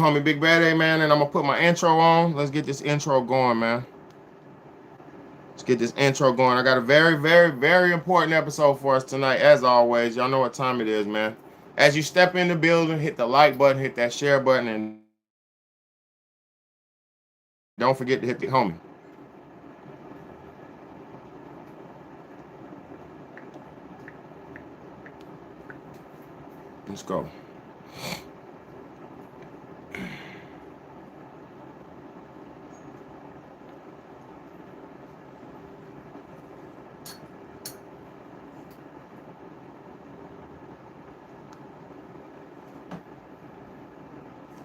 homie Big Bad A, man, and I'm gonna put my intro on. Let's get this intro going, man. Let's get this intro going. I got a very, very, very important episode for us tonight, as always. Y'all know what time it is, man. As you step in the building, hit the like button, hit that share button, and don't forget to hit the comment button. Homie. Let's go.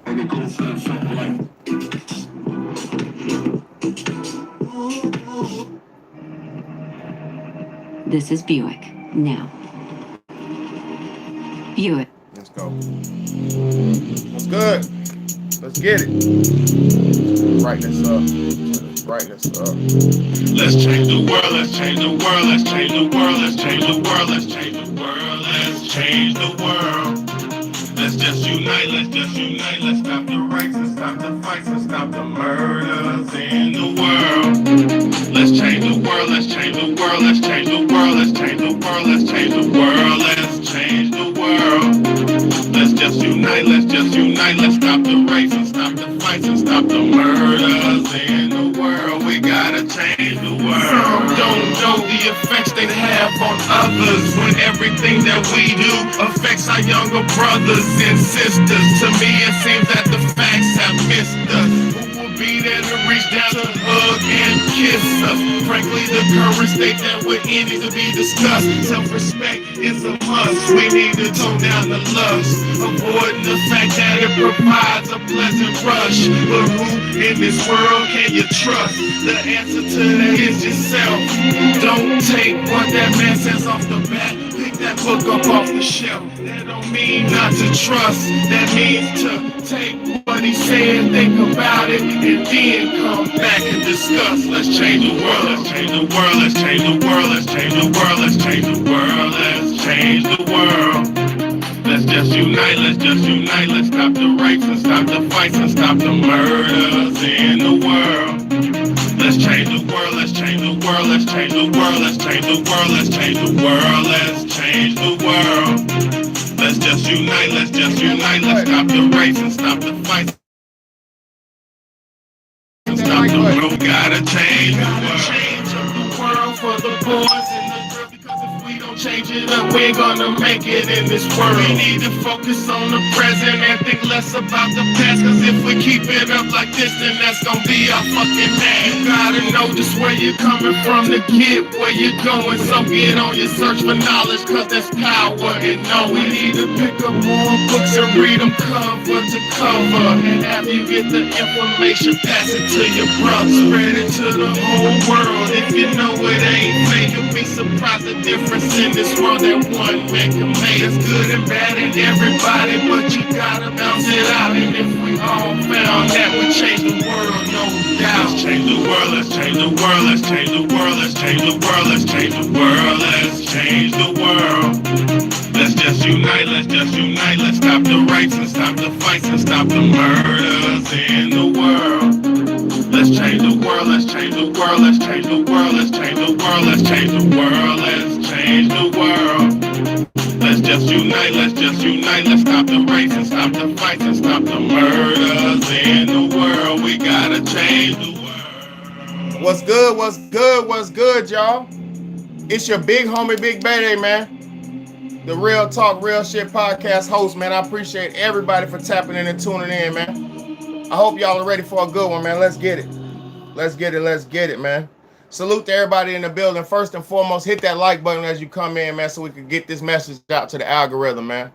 And it goes something like. This is Buick. Now. Buick. Let's go. What's good? Let's get it. Brightness up. Brightness up. Let's change the world, let's change the world, let's change the world, let's change the world, let's change the world, let's change the world. Let's just unite, let's stop the rights and stop the fights and stop the murders in the world. Let's change the world, let's change the world, let's change the world, let's change the world, let's change the world, let's change the world. Let's just unite, let's stop the rights and stop the fights and stop the murders in the world. We gotta change the world. Some don't know the effects they have on others when everything that we do affects our younger brothers and sisters. To me, it seems that the facts have missed us. Who will be there to reach down to hug and kiss us? Frankly, the current state that we're in needs to be discussed. Self-respect is a must. We need to tone down the lust, avoiding the fact that it provides a pleasant rush. But who in this world can you trust? The answer to that is yourself. Don't take what that man says off the bat. Pick that book up off the shelf. That don't mean not to trust. That means to take what he said, think about it, and then come back and discuss. Let's change the world, let's change the world, let's change the world, let's change the world, let's change the world, let's change the world. Let's just unite, let's stop the rights and stop the fights and stop the murders in the world. Let's change the world, let's change the world, let's change the world, let's change the world, let's change the world, let's change the world. Let's just unite, let's stop the race and stop the fights and stop the world. Gotta change the world. Change the world for the boys and the girls, because if we don't change it up, we ain't gonna make it in this world. We need to focus on the present and think less about the past, cause if we keep it up like this, then that's gonna be our fucking man. You gotta know just where you're coming from to get where you're going, so get on your search for knowledge, cause there's power in knowing. We need to pick up more books and read them cover to cover, and have you get the information, pass it to your brother, spread it to the whole world. If you know it ain't fake, you'll be surprised the difference in this world that one man can make. It's good and bad in everybody, but you gotta bounce it out. And if we all found that would change the world, no doubt. Let's change the world, let's change the world, let's change the world, let's change the world, let's change the world, let's change the world. Let's just unite, let's stop the rights and stop the fights and stop the murders in the world. Let's change the world, let's change the world, let's change the world, let's change the world, let's change the world, let's change the world. Let's just unite, let's stop the race and stop the fights and stop the murders in the world. We gotta change the world. What's good? What's good? What's good, y'all? It's your big homie, Big Bad A, man. The Real Talk, Real Shit podcast host, man. I appreciate everybody for tapping in and tuning in, man. I hope y'all are ready for a good one, man. Let's get it. Let's get it. Let's get it, man. Salute to everybody in the building. First and foremost, hit that like button as you come in, man, so we can get this message out to the algorithm, man.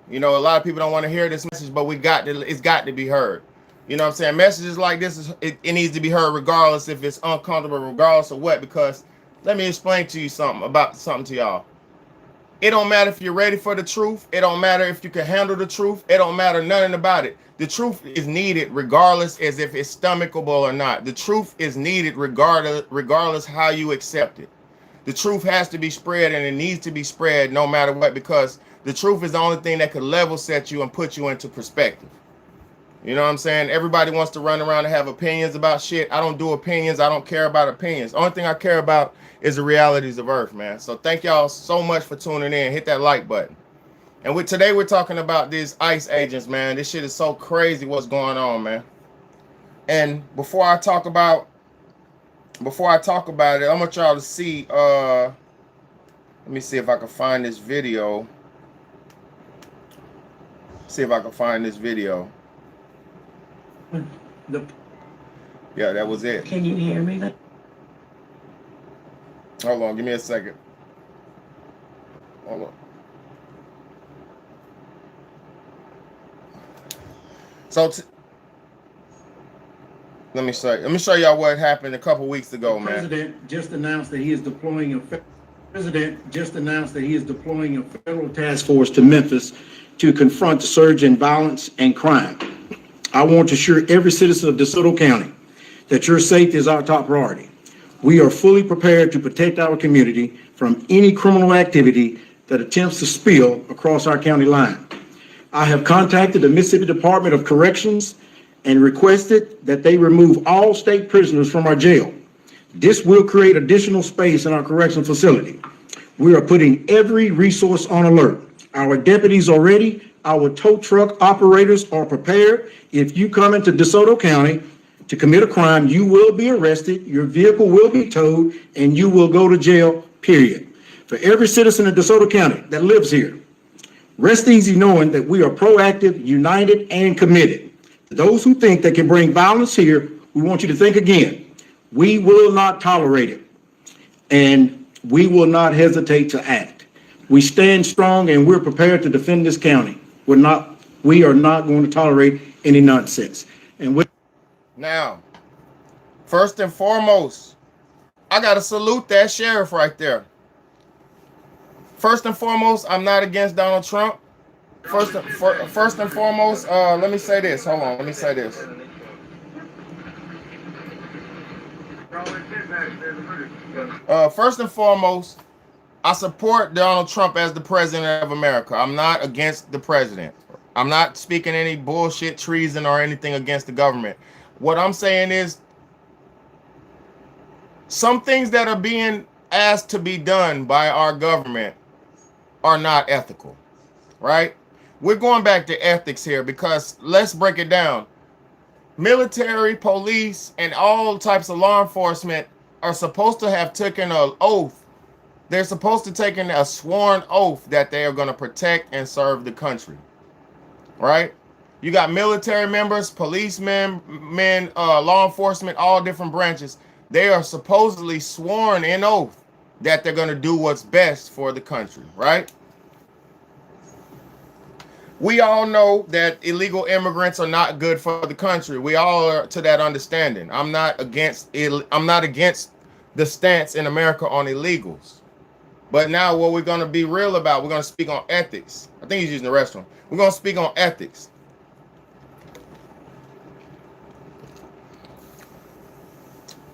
You know, a lot of people don't want to hear this message, but it's got to be heard. You know what I'm saying? Messages like this, it needs to be heard regardless if it's uncomfortable, regardless of what, because let me explain to you something to y'all. It don't matter if you're ready for the truth. It don't matter if you can handle the truth. It don't matter nothing about it. The truth is needed regardless as if it's stomachable or not. The truth is needed regardless how you accept it. The truth has to be spread, and it needs to be spread no matter what, because the truth is the only thing that could level set you and put you into perspective. You know what I'm saying? Everybody wants to run around and have opinions about shit. I don't do opinions. I don't care about opinions. Only thing I care about is the realities of Earth, man. So thank y'all so much for tuning in. Hit that like button. And today we're talking about these ICE agents, man. This shit is so crazy what's going on, man. And before I talk about it, I want y'all to see let me see if I can find this video. Yeah, that was it. Can you hear me? Hold on, give me a second. Hold on. So let me show y'all what happened a couple weeks ago, man. President just announced that he is deploying a federal task force to Memphis to confront the surge in violence and crime. I want to assure every citizen of DeSoto County that your safety is our top priority. We are fully prepared to protect our community from any criminal activity that attempts to spill across our county line. I have contacted the Mississippi Department of Corrections and requested that they remove all state prisoners from our jail. This will create additional space in our correctional facility. We are putting every resource on alert. Our deputies are ready. Our tow truck operators are prepared. If you come into DeSoto County to commit a crime, you will be arrested, your vehicle will be towed, and you will go to jail, period. For every citizen of DeSoto County that lives here, rest easy knowing that we are proactive, united, and committed. To those who think they can bring violence here, we want you to think again. We will not tolerate it, and we will not hesitate to act. We stand strong, and we're prepared to defend this county. We are not going to tolerate any nonsense. And with Now, first and foremost, I gotta salute that sheriff right there. First and foremost, I'm not against Donald Trump. First and foremost, let me say this. Hold on, let me say this. First and foremost, I support Donald Trump as the president of America. I'm not against the president. I'm not speaking any bullshit, treason, or anything against the government. What I'm saying is some things that are being asked to be done by our government are not ethical, right? We're going back to ethics here because let's break it down. Military, police, and all types of law enforcement are supposed to have taken an oath. They're supposed to take a sworn oath that they are going to protect and serve the country, right? You got military members, policemen, law enforcement, all different branches. They are supposedly sworn in oath that they're going to do what's best for the country, right? We all know that illegal immigrants are not good for the country. We all are to that understanding. I'm not against the stance in America on illegals. But now what we're going to be real about, we're going to speak on ethics. I think he's using the restroom. We're going to speak on ethics.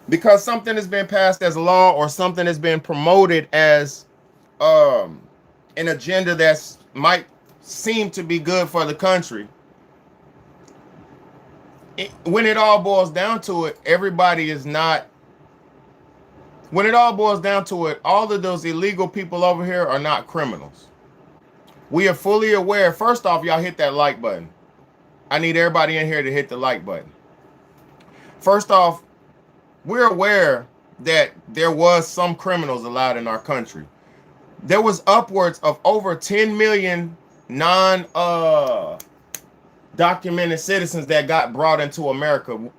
Because something has been passed as law or something has been promoted as an agenda that might seem to be good for the country. When it all boils down to it, everybody is not. When it all boils down to it, all of those illegal people over here are not criminals. We are fully aware. First off, y'all hit that like button. I need everybody in here to hit the like button. First off, we're aware that there was some criminals allowed in our country. There was upwards of over 10 million non-documented citizens that got brought into America.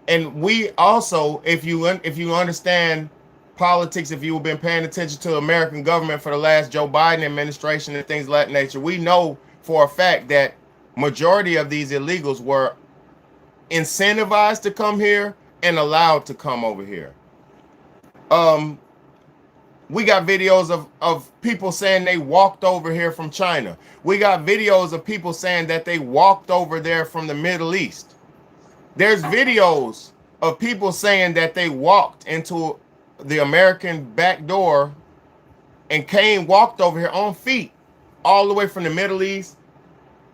And we also, if you understand politics, if you've been paying attention to the American government for the last Joe Biden administration and things of that nature, we know for a fact that majority of these illegals were incentivized to come here and allowed to come over here. We got videos of people saying they walked over here from China. We got videos of people saying that they walked over there from the Middle East. There's videos of people saying that they walked into the American back door and walked over here on feet all the way from the Middle East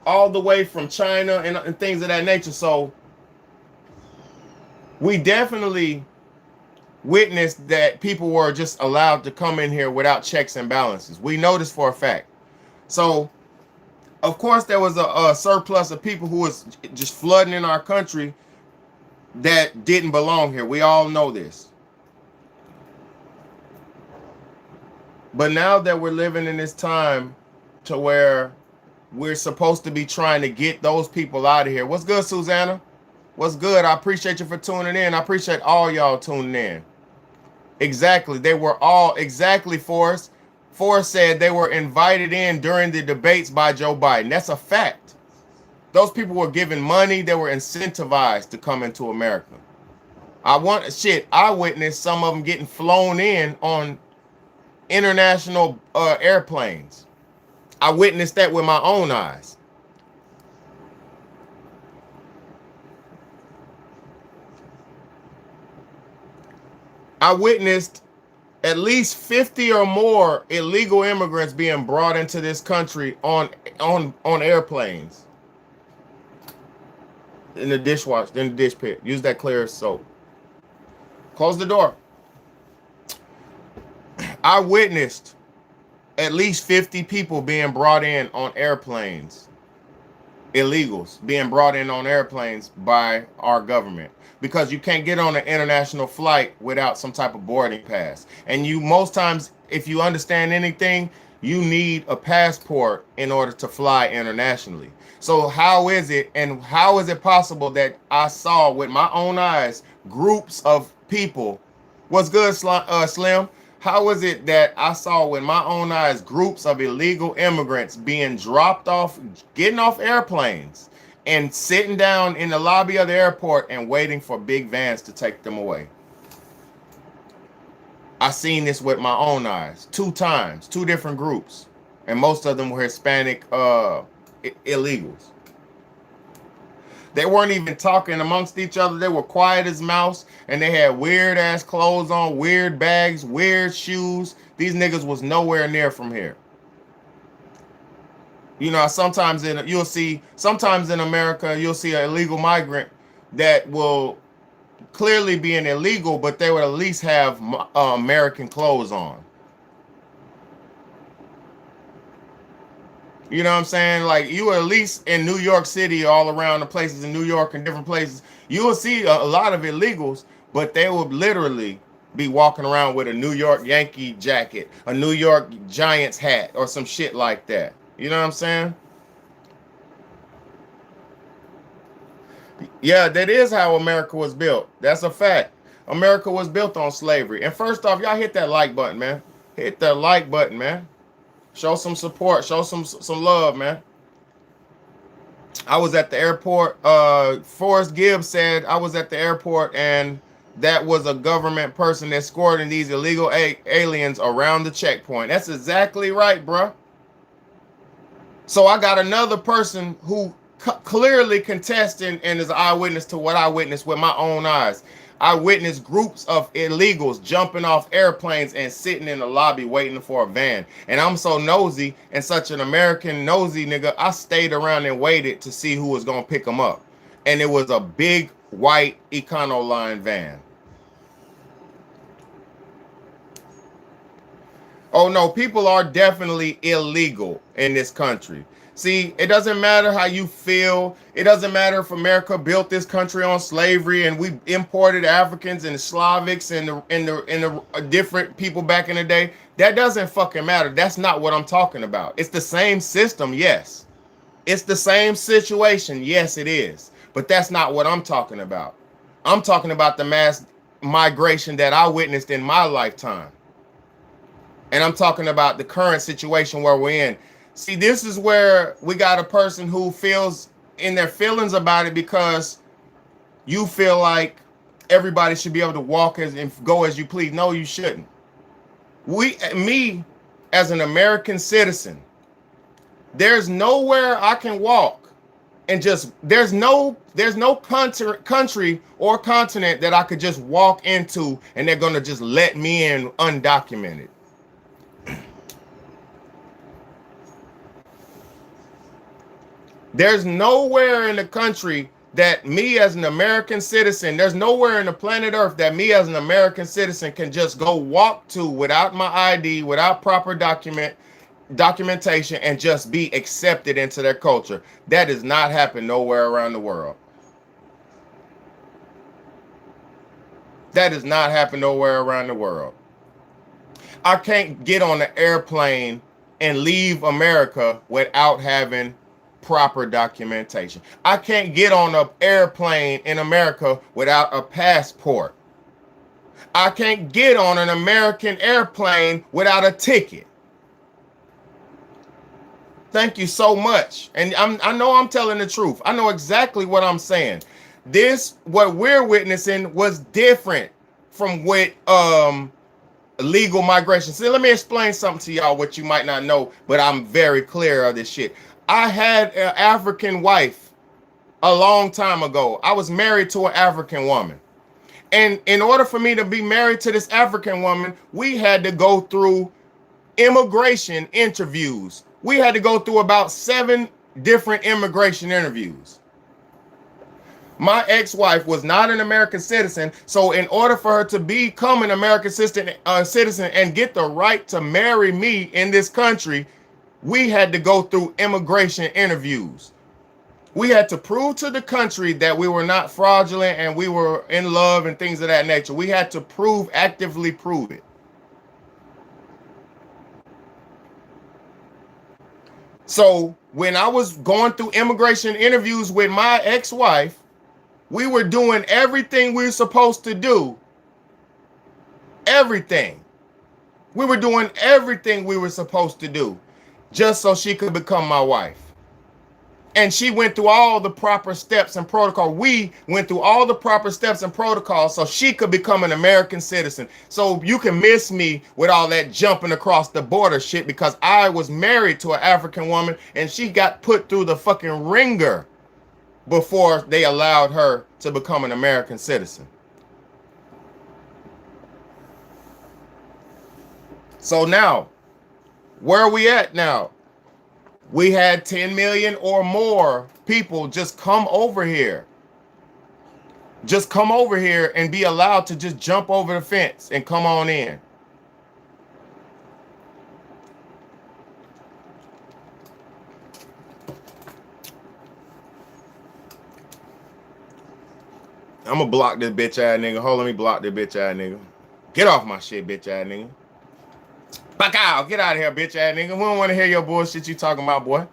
all the way from China and things of that nature. So we definitely witnessed that people were just allowed to come in here without checks and balances. We know this for a fact. So, of course, there was a surplus of people who was just flooding in our country that didn't belong here. We all know this. But now that we're living in this time to where we're supposed to be trying to get those people out of here. What's good, Susanna? What's good? I appreciate you for tuning in. I appreciate all y'all tuning in. Exactly. They were all exactly Forrest. Forrest said they were invited in during the debates by Joe Biden. That's a fact. Those people were given money. They were incentivized to come into America. I witnessed some of them getting flown in on international airplanes. I witnessed that with my own eyes. I witnessed at least 50 or more illegal immigrants being brought into this country on airplanes. In the dishwasher, in the dish pit. Use that clear soap. Close the door. I witnessed at least 50 people being brought in on airplanes. Illegals being brought in on airplanes by our government. Because you can't get on an international flight without some type of boarding pass. And you most times, if you understand anything, you need a passport in order to fly internationally. So how is it possible that I saw with my own eyes groups of people? What's good, Slim? How is it that I saw with my own eyes groups of illegal immigrants being dropped off, getting off airplanes, and sitting down in the lobby of the airport and waiting for big vans to take them away? I seen this with my own eyes 2 times, 2 different groups, and most of them were Hispanic illegals. They weren't even talking amongst each other. They were quiet as mouse, and they had weird ass clothes on, weird bags, weird shoes. These niggas was nowhere near from here. You know, sometimes in America, you'll see an illegal migrant that will clearly be an illegal, but they would at least have American clothes on. You know what I'm saying? Like, you at least in New York City, all around the places in New York and different places, you will see a lot of illegals, but they will literally be walking around with a New York Yankee jacket, a New York Giants hat, or some shit like that. You know what I'm saying? Yeah, that is how America was built. That's a fact. America was built on slavery. And first off, y'all hit that like button, man. Hit that like button, man. Show some support. Show some love, man. I was at the airport. Forrest Gibbs said I was at the airport and that was a government person escorting these illegal aliens around the checkpoint. That's exactly right, bruh. So I got another person who clearly contesting and is an eyewitness to what I witnessed with my own eyes. I witnessed groups of illegals jumping off airplanes and sitting in the lobby waiting for a van. And I'm so nosy and such an American nosy nigga, I stayed around and waited to see who was going to pick them up. And it was a big white Econoline van. Oh no, people are definitely illegal in this country. See, it doesn't matter how you feel. It doesn't matter if America built this country on slavery and we imported Africans and Slavics and the different people back in the day. That doesn't fucking matter. That's not what I'm talking about. It's the same system, yes. It's the same situation, yes, it is. But that's not what I'm talking about. I'm talking about the mass migration that I witnessed in my lifetime. And I'm talking about the current situation where we're in. See, this is where we got a person who feels in their feelings about it because you feel like everybody should be able to walk and go as you please. No, you shouldn't. Me, as an American citizen, there's nowhere I can walk and just, there's no country or continent that I could just walk into and they're going to just let me in undocumented. There's nowhere in the country that me as an American citizen, there's nowhere in the planet Earth that me as an American citizen can just go walk to without my ID, without proper documentation, and just be accepted into their culture. That does not happen nowhere around the world. That does not happen nowhere around the world. I can't get on an airplane and leave America without having proper documentation. I can't get on an airplane in America without a passport. I can't get on an American airplane without a ticket. Thank you so much. And I know I'm telling the truth. I know exactly what I'm saying. What we're witnessing was different from what legal migration. See, let me explain something to y'all what you might not know, but I'm very clear of this shit. I had an African wife a long time ago. I was married to an African woman. And in order for me to be married to this African woman, we had to go through immigration interviews. We had to go through about 7 different immigration interviews. My ex-wife was not an American citizen, so in order for her to become an American citizen and get the right to marry me in this country, we had to go through immigration interviews. We had to prove to the country that we were not fraudulent and we were in love and things of that nature. We had to actively prove it. So when I was going through immigration interviews with my ex-wife, we were doing everything we were supposed to do. Everything. We were doing everything we were supposed to do just so she could become my wife. And she went through all the proper steps and protocol. We went through all the proper steps and protocols so she could become an American citizen. So you can miss me with all that jumping across the border shit because I was married to an African woman and she got put through the fucking ringer before they allowed her to become an American citizen. So now, where are we at now? We had 10 million or more people just come over here. Just come over here and be allowed to just jump over the fence and come on in. I'm gonna block this bitch ass nigga. Hold on, let me block this bitch ass nigga. Get off my shit, bitch ass nigga. Back out. Get out of here, bitch ass nigga. We don't want to hear your bullshit you talking about, boy.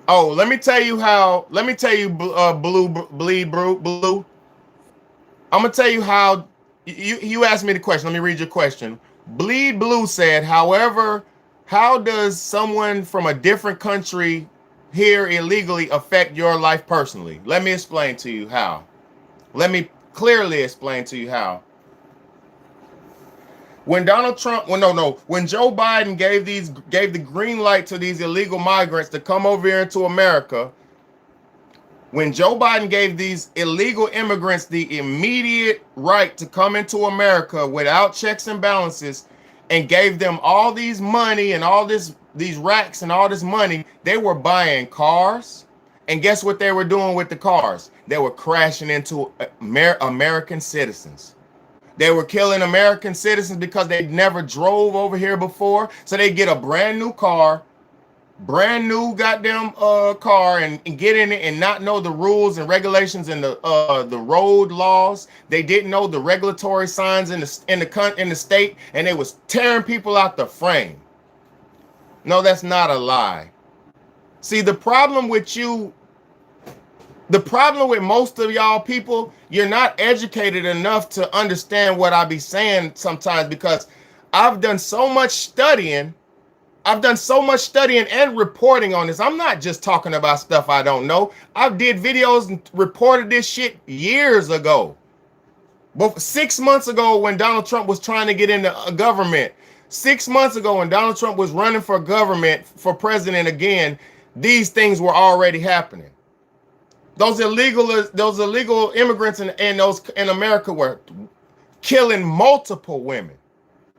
Oh, let me tell you, Blue. I'm gonna tell you how. You asked me the question. Let me read your question. Bleed Blue said, however, how does someone from a different country here illegally affect your life personally? Let me explain to you how. Let me clearly explain to you how. When Donald Trump, when Joe Biden gave the green light to these illegal migrants to come over here into America, when Joe Biden gave these illegal immigrants the immediate right to come into America without checks and balances, and gave them all these money and all these racks and all this money, they were buying cars. And guess what they were doing with the cars? They were crashing into American citizens. They were killing American citizens because they never drove over here before. So they get a brand new car, brand new goddamn car, and get in it and not know the rules and regulations and the road laws. They didn't know the regulatory signs in the state, and they was tearing people out the frame. No, that's not a lie. See, the problem with most of y'all people, you're not educated enough to understand what I be saying sometimes, because I've done so much studying. I've done so much studying and reporting on this. I'm not just talking about stuff I don't know. I did videos and reported this shit years ago. But 6 months ago, when Donald Trump was trying to get into government, 6 months ago when Donald Trump was running for government, for president again, these things were already happening. Those illegal immigrants in America were killing multiple women.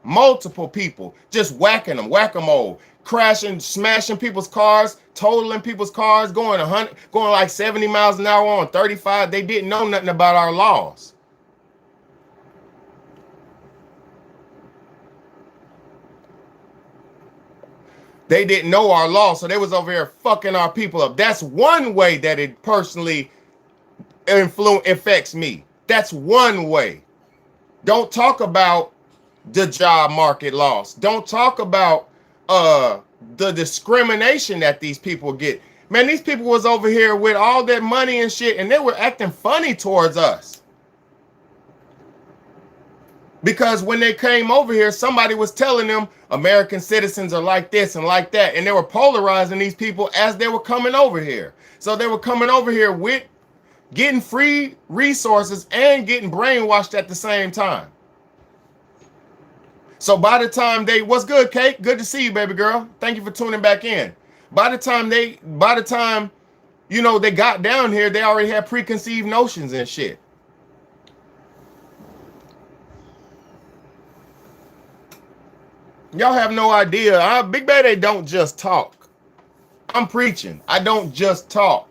multiple people, just whacking them, whack-a-mole, crashing, smashing people's cars, totaling people's cars, going like 70 miles an hour on 35. They didn't know nothing about our laws. They didn't know our law, so they was over here fucking our people up. That's one way that it personally affects me. That's one way. Don't talk about the job market loss. Don't talk about the discrimination that these people get. Man, these people was over here with all that money and shit, and they were acting funny towards us. Because when they came over here, somebody was telling them American citizens are like this and like that. And they were polarizing these people as they were coming over here. So they were coming over here with getting free resources and getting brainwashed at the same time. So by the time what's good, Kate? Good to see you, baby girl. Thank you for tuning back in. By the time they got down here, they already had preconceived notions and shit. Y'all have no idea. Big Bad don't just talk. I'm preaching. I don't just talk.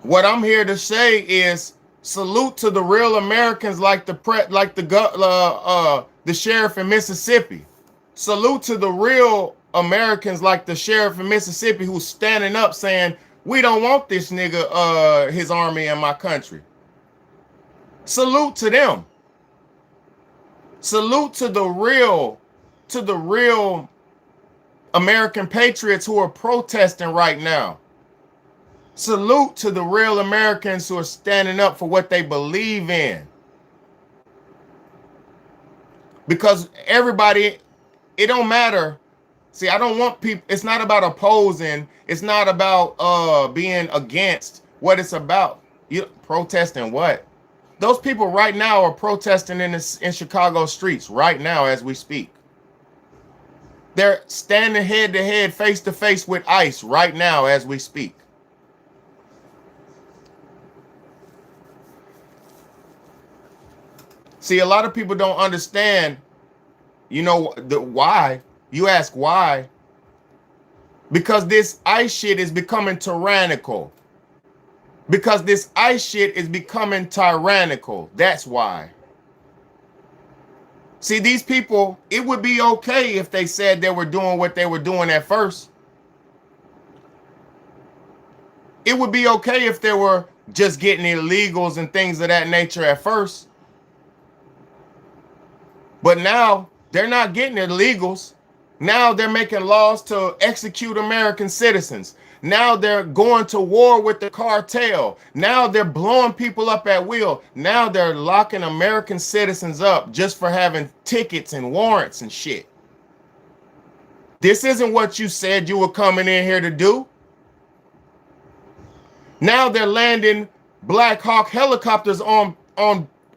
What I'm here to say is salute to the real Americans like the sheriff in Mississippi. Salute to the real Americans like the sheriff in Mississippi who's standing up saying, we don't want this nigga, his army in my country. Salute to them. Salute to the real American patriots who are protesting right now. Salute to the real Americans who are standing up for what they believe in. Because everybody, it don't matter. See, I don't want people, it's not about opposing, it's not about being against. What it's about, protesting what? Those people right now are protesting in Chicago streets right now as we speak. They're standing head to head, face to face with ICE right now as we speak. See, a lot of people don't understand, why. You ask why. Because this ICE shit is becoming tyrannical. Because this ICE shit is becoming tyrannical. That's why. See, these people, it would be okay if they said they were doing what they were doing at first. It would be okay if they were just getting illegals and things of that nature at first. But now they're not getting illegals. Now they're making laws to execute American citizens. Now they're going to war with the cartel. Now they're blowing people up at will. Now they're locking American citizens up just for having tickets and warrants and shit. This isn't what you said you were coming in here to do. Now they're landing Black Hawk helicopters on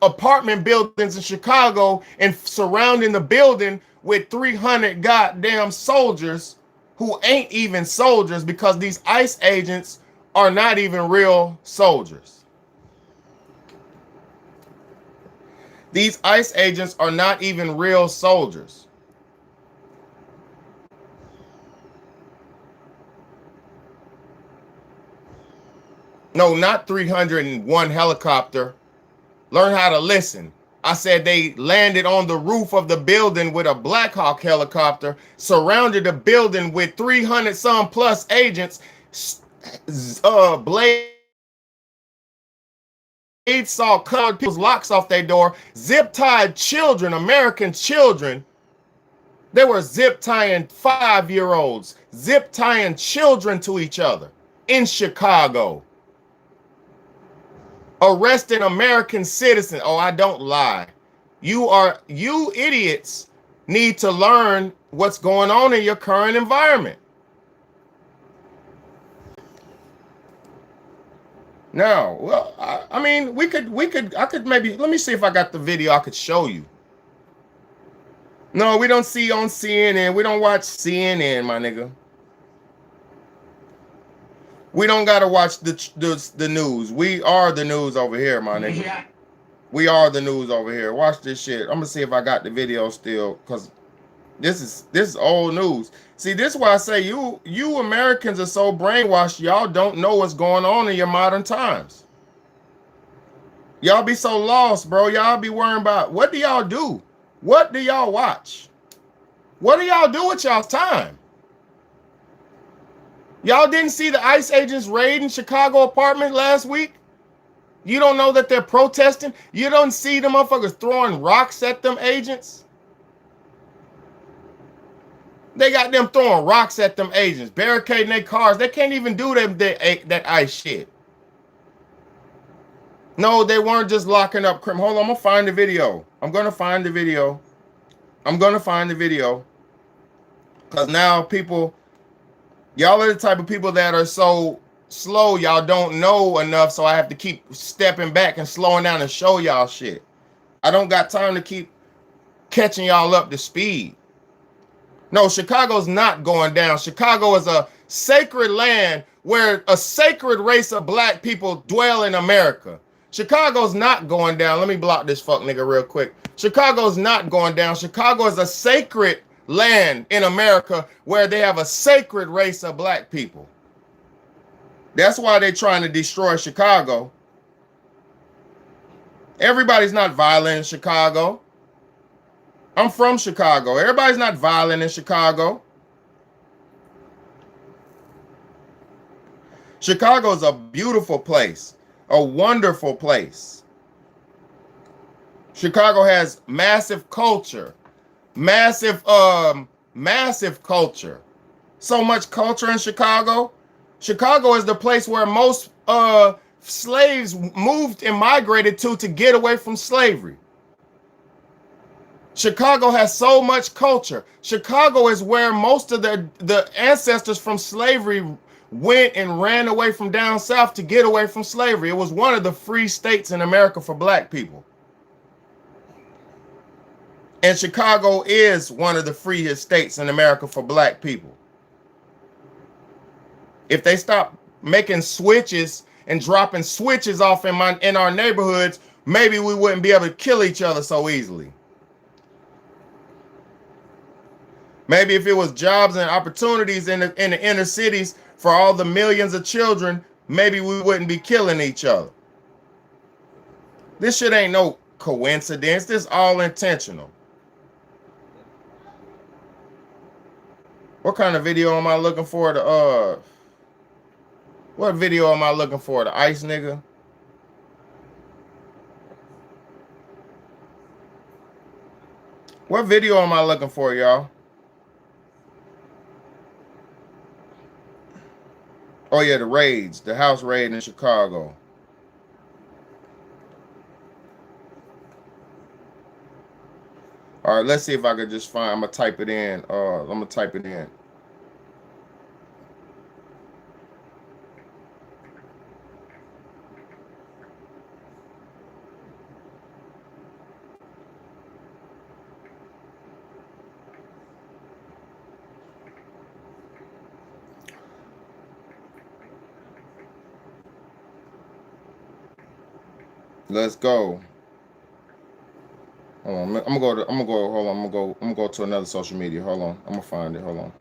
apartment buildings in Chicago and surrounding the building with 300 goddamn soldiers who ain't even soldiers, because these ICE agents are not even real soldiers. These ICE agents are not even real soldiers. No, not 301 helicopter. Learn how to listen. I said they landed on the roof of the building with a Black Hawk helicopter, surrounded the building with 300 some plus agents, blade saw colored people's locks off their door, zip tied children, American children. They were zip tying 5-year-olds, zip tying children to each other in Chicago. Arresting American citizens. Oh, I don't lie. You idiots need to learn what's going on in your current environment. No, well, I mean, I could maybe, let me see if I got the video I could show you. No, we don't see on CNN. We don't watch CNN, my nigga. We don't gotta watch the news. We are the news over here, my nigga. We are the news over here. Watch this shit. I'm gonna see if I got the video still, because this is old news. See, this is why I say you Americans are so brainwashed. Y'all don't know what's going on in your modern times. Y'all be so lost, bro. Y'all be worrying about, what do y'all do? What do y'all watch? What do y'all do with y'all's time? Y'all didn't see the ICE agents raiding Chicago apartment last week? You don't know that they're protesting? You don't see the motherfuckers throwing rocks at them agents? They got them throwing rocks at them agents, barricading their cars. They can't even do that ICE shit. No, they weren't just locking up criminals. Hold on, I'm gonna find the video. I'm gonna find the video. Because now people, y'all are the type of people that are so slow, y'all don't know enough, so I have to keep stepping back and slowing down and show y'all shit. I don't got time to keep catching y'all up to speed. No, Chicago's not going down. Chicago is a sacred land where a sacred race of black people dwell in America. Chicago's not going down. Let me block this fuck nigga real quick. Chicago's not going down. Chicago is a sacred land in America where they have a sacred race of black people. That's why they're trying to destroy Chicago. Everybody's not violent in Chicago. I'm from Chicago. Everybody's not violent in Chicago. Chicago is a beautiful place, a wonderful place. Chicago has massive culture, massive culture. So much culture in Chicago. Chicago is the place where most slaves moved and migrated to get away from slavery. Chicago has so much culture. Chicago is where most of the ancestors from slavery went and ran away from down south to get away from slavery. It was one of the free states in America for black people. And Chicago is one of the freest states in America for black people. If they stop making switches and dropping switches off in our neighborhoods, maybe we wouldn't be able to kill each other so easily. Maybe if it was jobs and opportunities in the inner cities for all the millions of children, maybe we wouldn't be killing each other. This shit ain't no coincidence. This is all intentional. What kind of video am I looking for? What video am I looking for? The ICE nigga? What video am I looking for, y'all? Oh yeah, the raids, the house raid in Chicago. All right, let's see if I could just find. I'm gonna type it in. Let's go. Hold on. I'm gonna go to another social media. Hold on. I'm gonna find it. Hold on.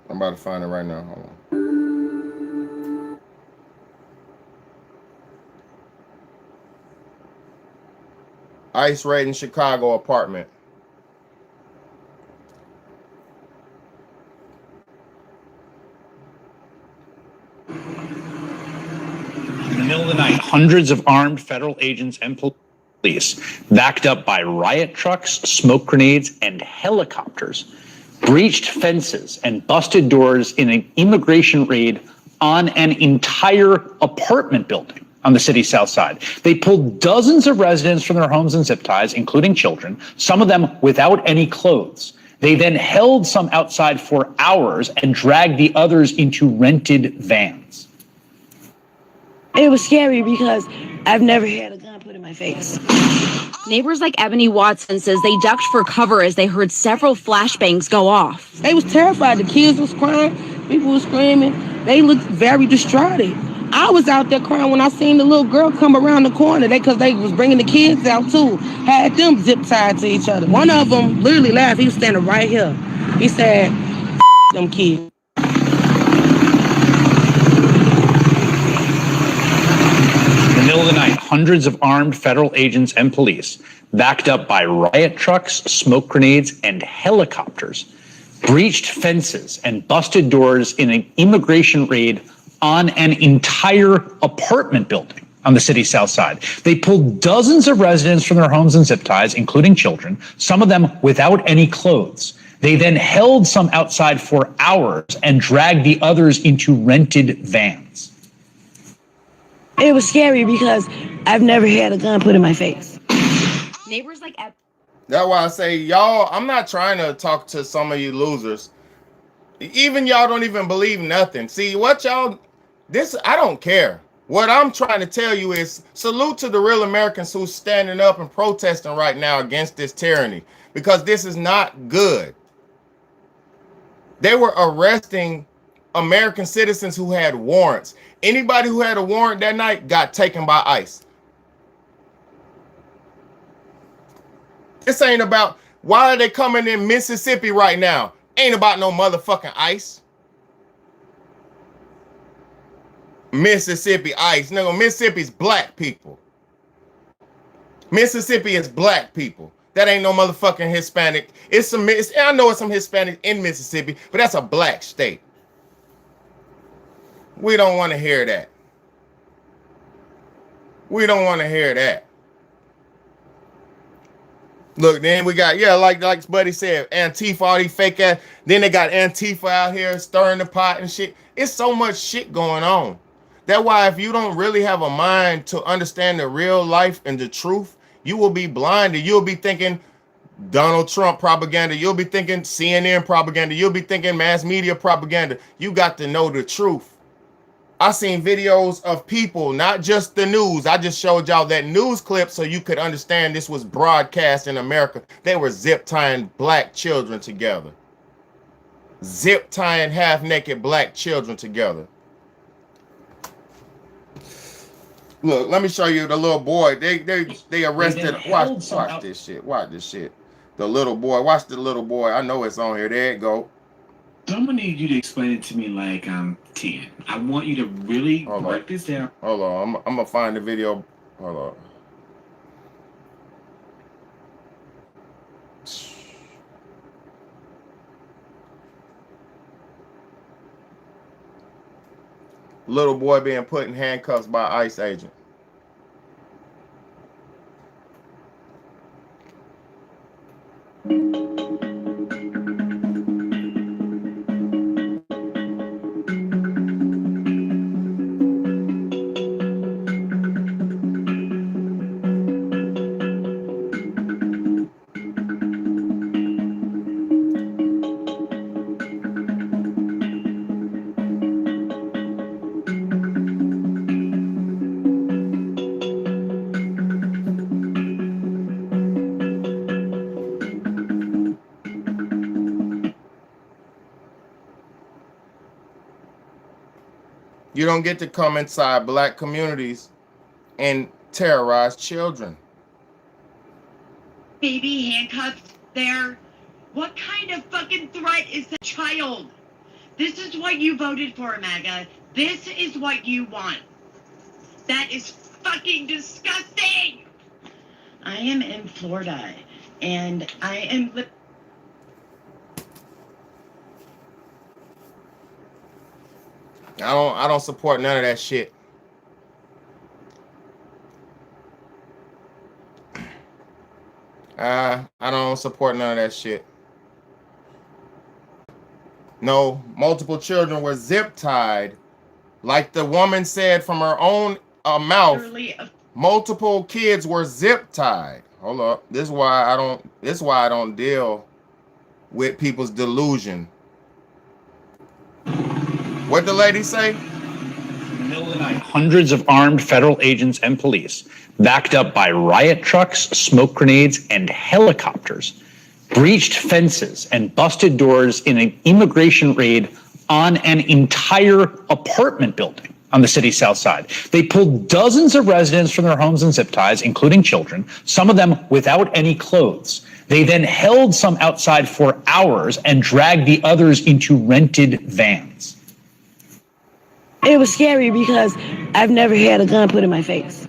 I'm about to find it right now. Hold on. ICE raid in Chicago apartment. In the middle of the night, hundreds of armed federal agents and police, backed up by riot trucks, smoke grenades, and helicopters, breached fences and busted doors in an immigration raid on an entire apartment building on the city's south side. They pulled dozens of residents from their homes and zip ties, including children, some of them without any clothes. They then held some outside for hours and dragged the others into rented vans. It was scary because I've never had a gun put in my face. Neighbors like Ebony Watson says they ducked for cover as they heard several flashbangs go off. They was terrified. The kids was crying. People was screaming. They looked very distraught. I was out there crying when I seen the little girl come around the corner. Because they was bringing the kids out too. Had them zip tied to each other. One of them literally laughed. He was standing right here. He said, them kids. In the middle of the night, hundreds of armed federal agents and police, backed up by riot trucks, smoke grenades, and helicopters, breached fences and busted doors in an immigration raid on an entire apartment building on the city's south side. They pulled dozens of residents from their homes and zip ties, including children, some of them without any clothes. They then held some outside for hours and dragged the others into rented vans. It was scary because I've never had a gun put in my face. Neighbors like That's why I say, y'all, I'm not trying to talk to some of you losers. Even y'all don't even believe nothing. See, what y'all, I don't care. What I'm trying to tell you is salute to the real Americans who's standing up and protesting right now against this tyranny, because this is not good. They were arresting American citizens who had warrants. Anybody who had a warrant that night got taken by ICE. This ain't about why are they coming in Mississippi right now. Ain't about no motherfucking ICE. Mississippi ICE. No, Mississippi's black people. Mississippi is black people. That ain't no motherfucking Hispanic. I know it's some Hispanic in Mississippi, but that's a black state. We don't want to hear that. We don't want to hear that. Look, then we got, like Buddy said, Antifa, all these fake ass. Then they got Antifa out here stirring the pot and shit. It's so much shit going on. That's why if you don't really have a mind to understand the real life and the truth, you will be blinded. You'll be thinking Donald Trump propaganda. You'll be thinking CNN propaganda. You'll be thinking mass media propaganda. You got to know the truth. I seen videos of people, not just the news. I just showed y'all that news clip so you could understand this was broadcast in America. They were zip tying black children together. Zip tying half naked black children together. Look, let me show you the little boy. They arrested. Watch this shit. Watch this shit. The little boy. Watch the little boy. I know it's on here. There it go. So I'm gonna need you to explain it to me like I'm 10. I want you to really break this down. Hold on. I'm gonna find the video. Hold on. Little boy being put in handcuffs by ICE agent. You don't get to come inside black communities and terrorize children. Baby handcuffs there. What kind of fucking threat is the child? This is what you voted for, MAGA. This is what you want. That is fucking disgusting. I am in Florida and I am I don't support none of that shit. I don't support none of that shit. No, multiple children were zip tied, like the woman said from her own mouth. Multiple kids were zip tied. Hold up. This is why I don't deal with people's delusion. What the lady say? In the middle of the night, hundreds of armed federal agents and police, backed up by riot trucks, smoke grenades, and helicopters, breached fences and busted doors in an immigration raid on an entire apartment building on the city's south side. They pulled dozens of residents from their homes and zip ties, including children, some of them without any clothes. They then held some outside for hours and dragged the others into rented vans. It was scary because I've never had a gun put in my face.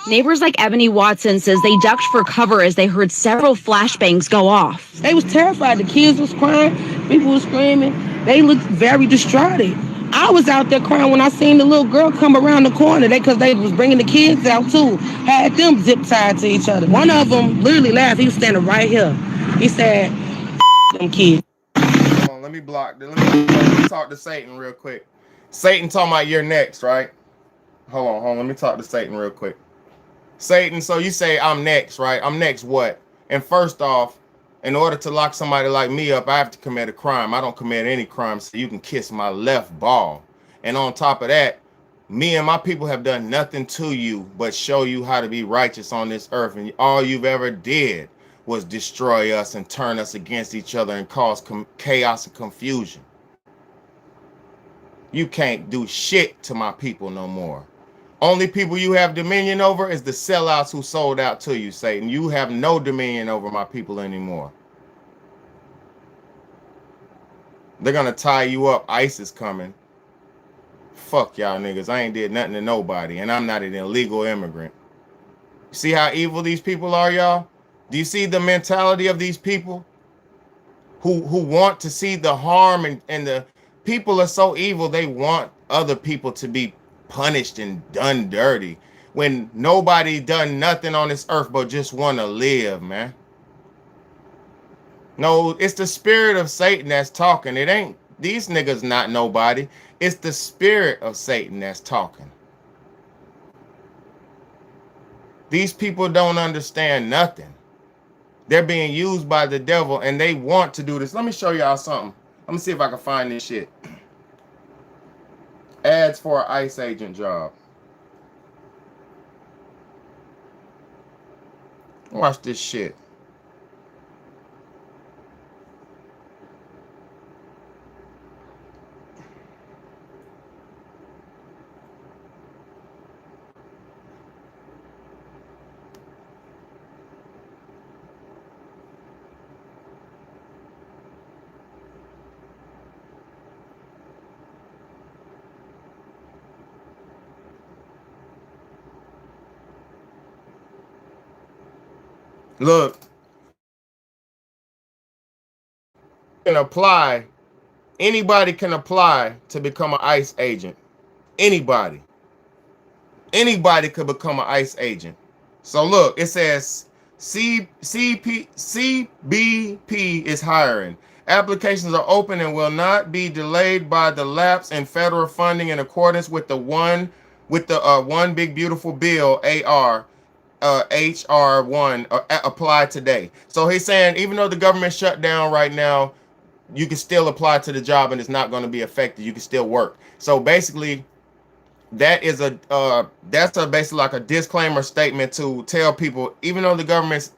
Neighbors like Ebony Watson says they ducked for cover as they heard several flashbangs go off. They was terrified. The kids was crying. People was screaming. They looked very distraught. I was out there crying when I seen the little girl come around the corner. Because they was bringing the kids out too. Had them zip tied to each other. One of them literally laughed. He was standing right here. He said, them kids. Hold on, let me talk to Satan real quick. Satan talking about you're next, right? Hold on. Let me talk to Satan real quick. Satan, so you say I'm next, right? I'm next what? And first off, in order to lock somebody like me up, I have to commit a crime. I don't commit any crime, so you can kiss my left ball. And on top of that, me and my people have done nothing to you but show you how to be righteous on this earth. And all you've ever did was destroy us and turn us against each other and cause chaos and confusion. You can't do shit to my people no more. Only people you have dominion over is the sellouts who sold out to you, Satan. You have no dominion over my people anymore. They're gonna tie you up. ICE is coming. Fuck y'all niggas. I ain't did nothing to nobody, and I'm not an illegal immigrant. See how evil these people are, y'all? Do you see the mentality of these people who want to see the harm, and the people are so evil they want other people to be punished and done dirty when nobody done nothing on this earth but just want to live, man. No, it's the spirit of Satan that's talking. It ain't these niggas, not nobody. It's the spirit of Satan that's talking. These people don't understand nothing. They're being used by the devil and they want to do this. Let me show y'all something. Let me see if I can find this shit. Ads for an ICE agent job. Watch this shit. Look, you can apply. Anybody can apply to become an ICE agent. Anybody could become an ICE agent. So look, it says CBP is hiring. Applications are open and will not be delayed by the lapse in federal funding in accordance with the one big beautiful bill HR1 apply today. So he's saying even though the government shut down right now, you can still apply to the job and it's not going to be affected. You can still work. So basically, that is basically like a disclaimer statement to tell people, even though the government's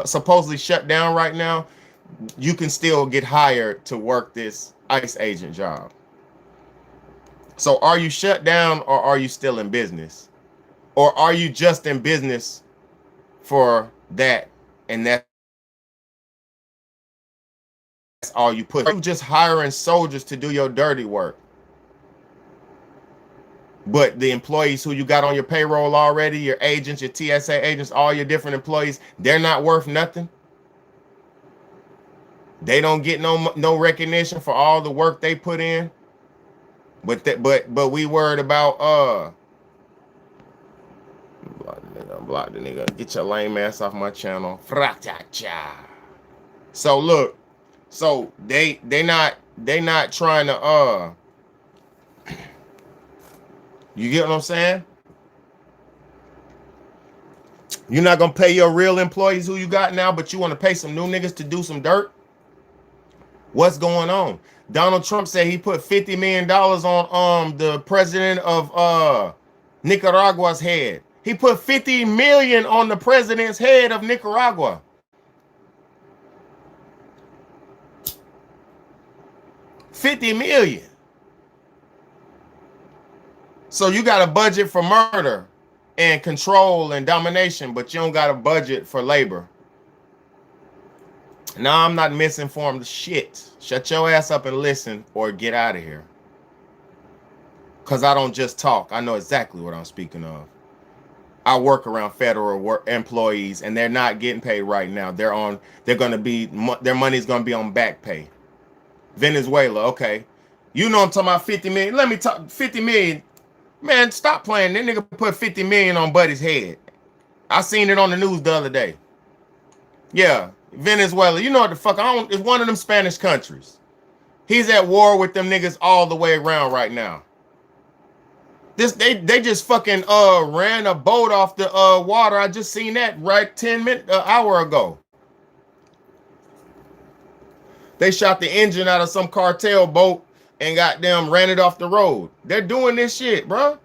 supposedly shut down right now, you can still get hired to work this ICE agent job. So are you shut down or are you still in business? Or are you just in business for that and that's all you put? You're just hiring soldiers to do your dirty work. But the employees who you got on your payroll already, your agents, your TSA agents, all your different employees, they're not worth nothing. They don't get no recognition for all the work they put in. But we worried about block the nigga. Get your lame ass off my channel. So look, so they not trying to you get what I'm saying? You're not gonna pay your real employees who you got now, but you want to pay some new niggas to do some dirt? What's going on? Donald Trump said he put $50 million on the president of Nicaragua's head. He put $50 million on the president's head of Nicaragua. $50 million. So you got a budget for murder and control and domination, but you don't got a budget for labor. No, I'm not misinformed shit. Shut your ass up and listen or get out of here. Because I don't just talk. I know exactly what I'm speaking of. I work around federal employees and they're not getting paid right now. Their money's going to be on back pay. Venezuela, okay. You know I'm talking about 50 million. Let me talk 50 million. Man, stop playing. That nigga put 50 million on Buddy's head. I seen it on the news the other day. Yeah, Venezuela. You know what the fuck? It's one of them Spanish countries. He's at war with them niggas all the way around right now. They just fucking ran a boat off the water. I just seen that right 10 minutes, an hour ago. They shot the engine out of some cartel boat and goddamn ran it off the road. They're doing this shit, bro.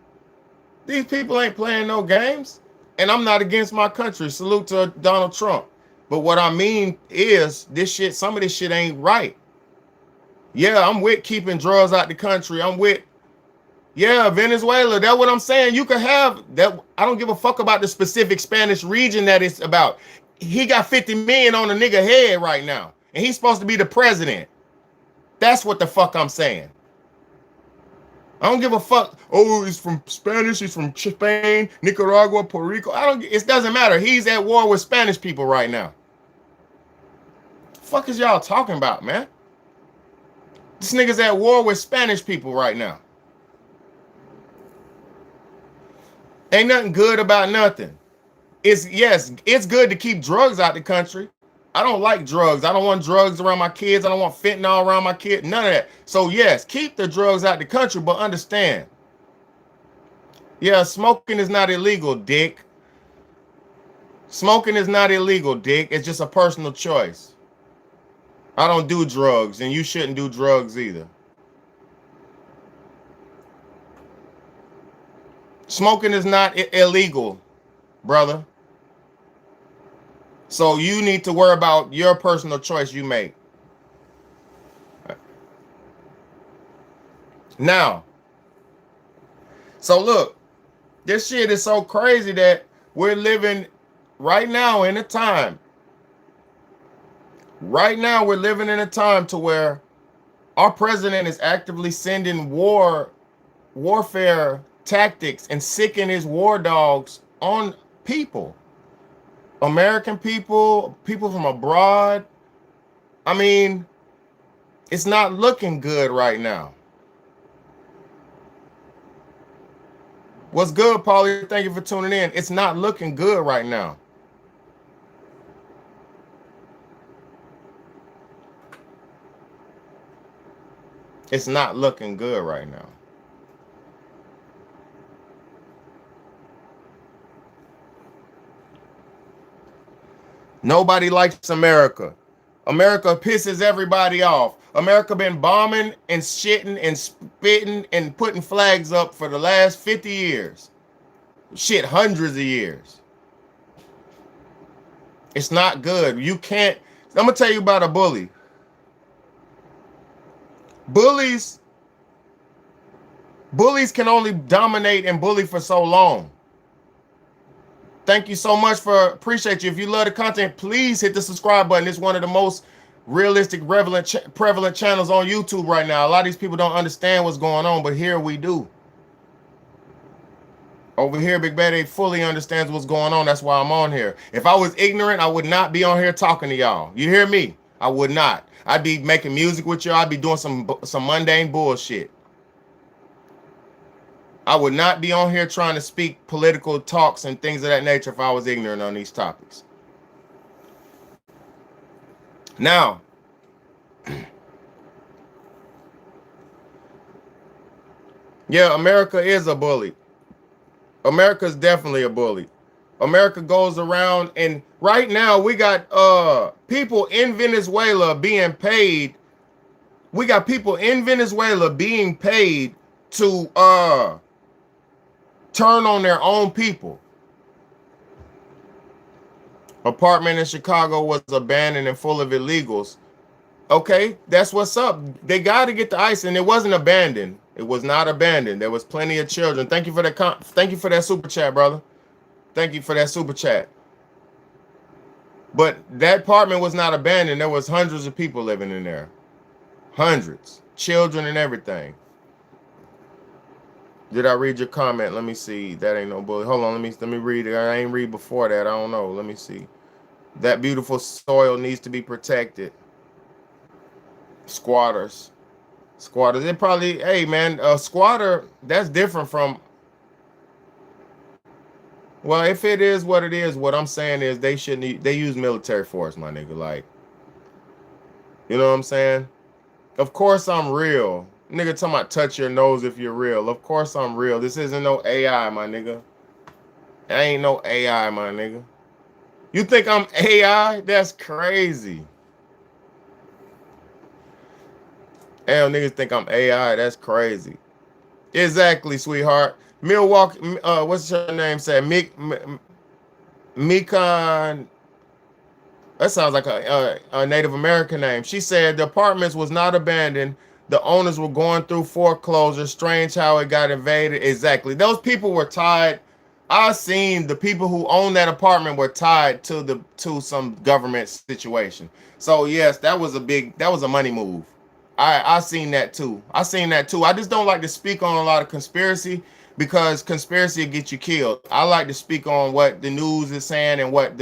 These people ain't playing no games. And I'm not against my country. Salute to Donald Trump. But what I mean is this shit, some of this shit ain't right. Yeah, I'm with keeping drugs out the country. I'm with, yeah, Venezuela. That's what I'm saying. You can have that. I don't give a fuck about the specific Spanish region that it's about. He got 50 million on a nigga head right now. And he's supposed to be the president. That's what the fuck I'm saying. I don't give a fuck. Oh, he's from Spanish. He's from Spain, Nicaragua, Puerto Rico. It doesn't matter. He's at war with Spanish people right now. The fuck is y'all talking about, man? This nigga's at war with Spanish people right now. Ain't nothing good about nothing. It's good to keep drugs out the country. I don't like drugs. I don't want drugs around my kids. I don't want fentanyl around my kids. None of that. So yes, keep the drugs out the country, but understand. Yeah, smoking is not illegal, dick. Smoking is not illegal, dick. It's just a personal choice. I don't do drugs, and you shouldn't do drugs either. Smoking is not illegal, brother. So you need to worry about your personal choice you make. Now, so look, this shit is so crazy that we're living right now in a time. Right now, we're living in a time to where our president is actively sending warfare tactics and sicking his war dogs on people. American people, people from abroad. I mean, it's not looking good right now. What's good, Paulie? Thank you for tuning in. It's not looking good right now. It's not looking good right now. Nobody likes America. America pisses everybody off. America been bombing and shitting and spitting and putting flags up for the last 50 years. Shit, hundreds of years. It's not good. You can't. I'm going to tell you about a bully. Bullies can only dominate and bully for so long. Thank you so much appreciate you. If you love the content, please hit the subscribe button. It's one of the most realistic, prevalent channels on YouTube right now. A lot of these people don't understand what's going on, but here we do. Over here, Big Betty fully understands what's going on. That's why I'm on here. If I was ignorant, I would not be on here talking to y'all. You hear me? I would not. I'd be making music with y'all. I'd be doing some mundane bullshit. I would not be on here trying to speak political talks and things of that nature if I was ignorant on these topics. Now, yeah, America is a bully. America's definitely a bully. America goes around, and right now we got people in Venezuela being paid. We got people in Venezuela being paid to turn on their own people. Apartment in Chicago was abandoned and full of illegals. Okay, that's what's up. They got to get the ICE, and it wasn't abandoned. It was not abandoned. There was plenty of children. Thank you for that. Thank you for that super chat, brother. Thank you for that super chat. But that apartment was not abandoned. There was hundreds of people living in there. Hundreds. Children and everything. Did I read your comment? Let me see. That ain't no bully. Hold on. Let me read it. I ain't read before that. I don't know. Let me see. That beautiful soil needs to be protected. Squatters. Squatters. It probably, hey man, a squatter, that's different from, well, if it is what it is, what I'm saying is they use military force, my nigga. Like, you know what I'm saying? Of course I'm real. Nigga talking about touch your nose if you're real. Of course I'm real. This isn't no AI, my nigga. I ain't no AI, my nigga. You think I'm AI? That's crazy. Hell, niggas think I'm AI. That's crazy. Exactly, sweetheart. Milwaukee, what's your name? Said Mikan. That sounds like a Native American name. She said the apartments was not abandoned. The owners were going through foreclosure. Strange how it got invaded. Exactly. Those people were tied. I seen the people who own that apartment were tied to some government situation. So yes, that was a money move. I seen that too. I just don't like to speak on a lot of conspiracy because conspiracy will get you killed. I like to speak on what the news is saying and what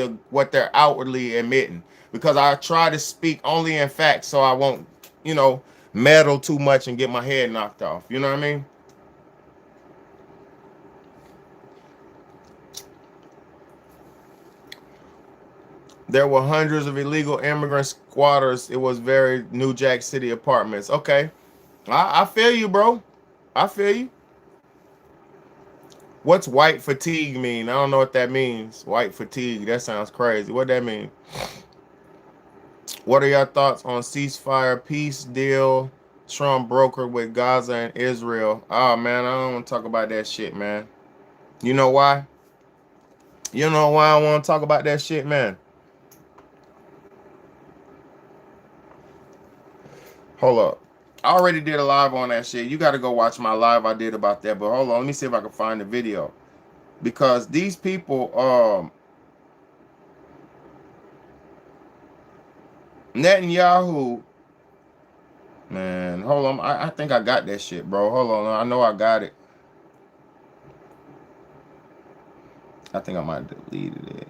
they're outwardly admitting, because I try to speak only in facts so I won't, meddle too much and get my head knocked off. You know what I mean? There were hundreds of illegal immigrant squatters. It was very New Jack City apartments. Okay. I feel you, bro. I feel you. What's white fatigue mean? I don't know what that means. White fatigue. That sounds crazy. What that mean? What are your thoughts on ceasefire peace deal Trump brokered with Gaza and Israel? Oh, man, I don't want to talk about that shit, man. You know why? You know why I want to talk about that shit, man? Hold up. I already did a live on that shit. You got to go watch my live I did about that. But hold on. Let me see if I can find the video. Because these people, Netanyahu, man, hold on. I think I got that shit, bro. Hold on. I know I got it. I think I might have deleted it.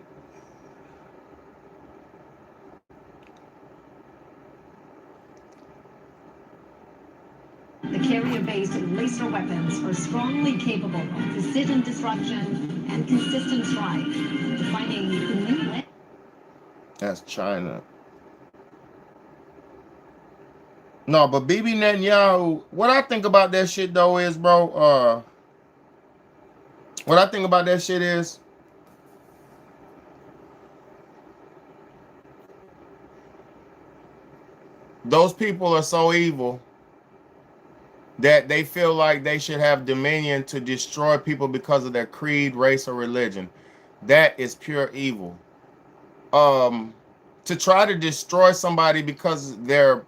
The carrier-based laser weapons are strongly capable of precision disruption and consistent strike, defining the new. That's China. No, but Bibi Netanyahu, what I think about that shit though is, bro, what I think about that shit is, those people are so evil that they feel like they should have dominion to destroy people because of their creed, race, or religion. That is pure evil. To try to destroy somebody because of their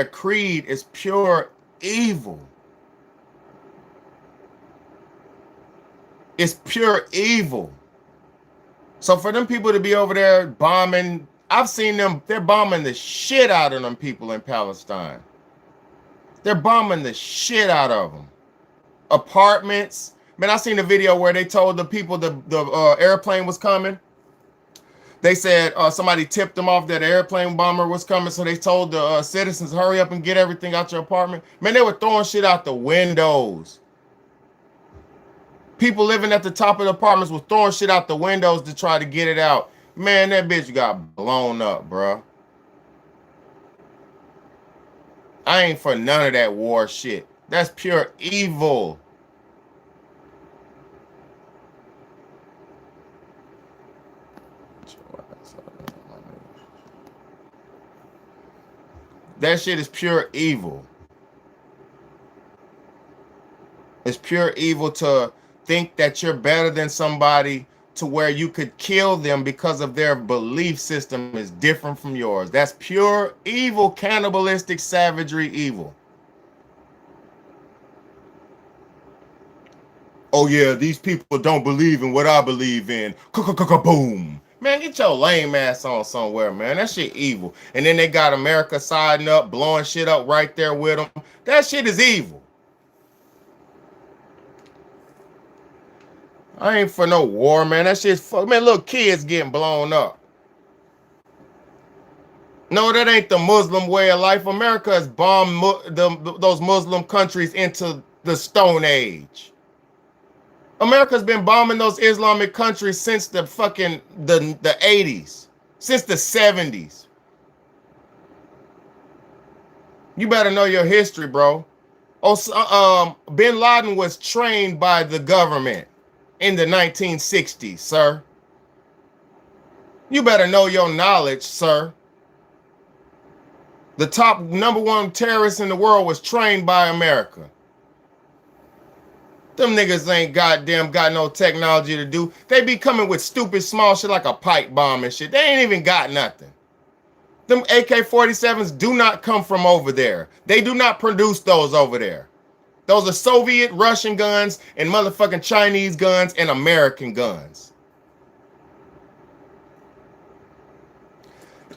creed is pure evil. It's pure evil. So for them people to be over there bombing, I've seen them, they're bombing the shit out of them people in Palestine. They're bombing the shit out of them. Apartments. Man, I seen a video where they told the people the airplane was coming. They said somebody tipped them off that an airplane bomber was coming, so they told the citizens, hurry up and get everything out your apartment. Man, they were throwing shit out the windows. People living at the top of the apartments were throwing shit out the windows to try to get it out. Man, that bitch got blown up, bro. I ain't for none of that war shit. That's pure evil. That shit is pure evil. It's pure evil to think that you're better than somebody to where you could kill them because of their belief system is different from yours. That's pure evil, cannibalistic savagery evil. oh yeah, these people don't believe in what I believe in. Boom. Man, get your lame ass on somewhere, man. That shit evil. And then they got America siding up, blowing shit up right there with them. That shit is evil. I ain't for no war, man. That shit's fuck. Man, little kids getting blown up. No, that ain't the Muslim way of life. America has bombed those Muslim countries into the Stone Age. America's been bombing those Islamic countries since the fucking the 80s, since the 70s. You better know your history, bro. Bin Laden was trained by the government in the 1960s, sir. You better know your knowledge, sir. The top #1 terrorist in the world was trained by America. Them niggas ain't goddamn got no technology to do. They be coming with stupid small shit like a pipe bomb and shit. They ain't even got nothing. Them AK-47s do not come from over there. They do not produce those over there. Those are Soviet, Russian guns, and motherfucking Chinese guns and American guns.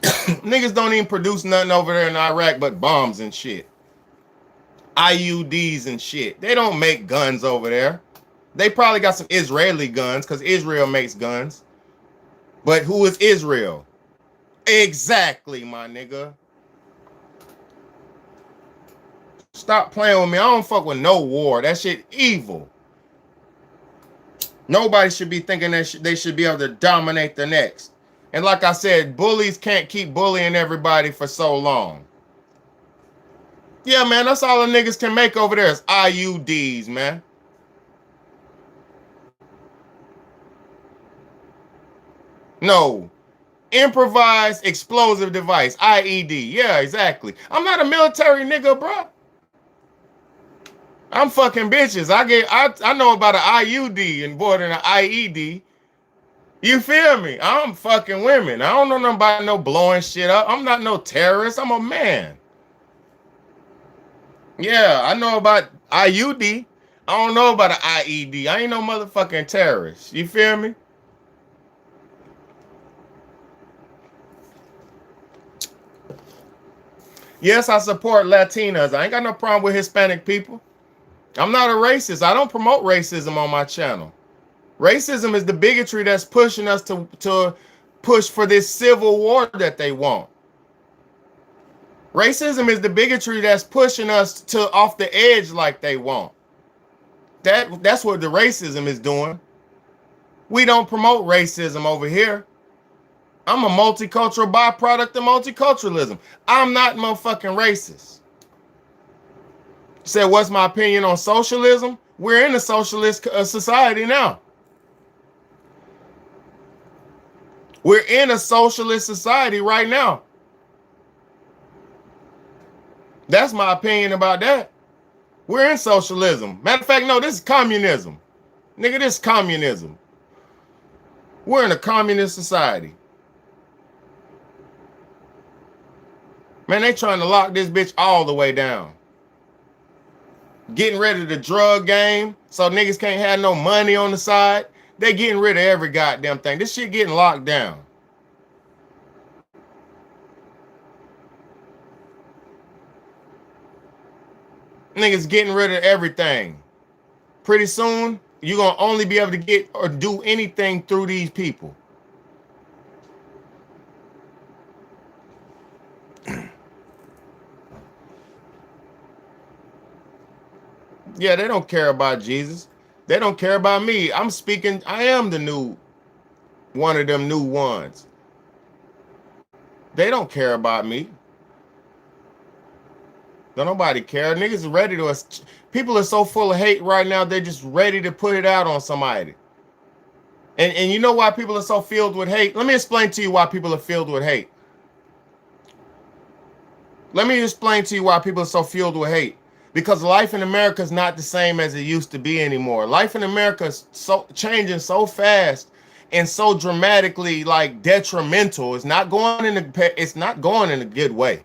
Niggas don't even produce nothing over there in Iraq but bombs and shit. IUDs and shit. They don't make guns over there. They probably got some Israeli guns because Israel makes guns. But who is Israel? Exactly, my nigga. Stop playing with me. I don't fuck with no war. That shit evil. Nobody should be thinking that they should be able to dominate the next. And like I said, bullies can't keep bullying everybody for so long. Yeah, man, that's all the niggas can make over there is IUDs, man. No. Improvised explosive device, IED. Yeah, exactly. I'm not a military nigga, bro. I'm fucking bitches. I know about an IUD and more than an IED. You feel me? I'm fucking women. I don't know nothing about no blowing shit up. I'm not no terrorist. I'm a man. Yeah, I know about IUD. I don't know about an IED. I ain't no motherfucking terrorist. You feel me? Yes, I support Latinas. I ain't got no problem with Hispanic people. I'm not a racist. I don't promote racism on my channel. Racism is the bigotry that's pushing us to push for this civil war that they want. Racism is the bigotry that's pushing us to off the edge like they want. That's what the racism is doing. We don't promote racism over here. I'm a multicultural byproduct of multiculturalism. I'm not motherfucking racist. Said, what's my opinion on socialism? We're in a socialist society now. We're in a socialist society right now. That's my opinion about that. We're in socialism. Matter of fact, no, this is communism. Nigga, this is communism. We're in a communist society. Man, they trying to lock this bitch all the way down. Getting rid of the drug game so niggas can't have no money on the side. They getting rid of every goddamn thing. This shit getting locked down. Niggas getting rid of everything. Pretty soon, you're going to only be able to get or do anything through these people. Yeah, they don't care about Jesus. They don't care about me. I'm speaking. I am the new one of them new ones. They don't care about me. Don't nobody care. Niggas are ready to. People are so full of hate right now. They're just ready to put it out on somebody. And you know why people are so filled with hate? Let me explain to you why people are filled with hate. Let me explain to you why people are so filled with hate. Because life in America is not the same as it used to be anymore. Life in America is so changing so fast and so dramatically like detrimental. It's not going in a good way.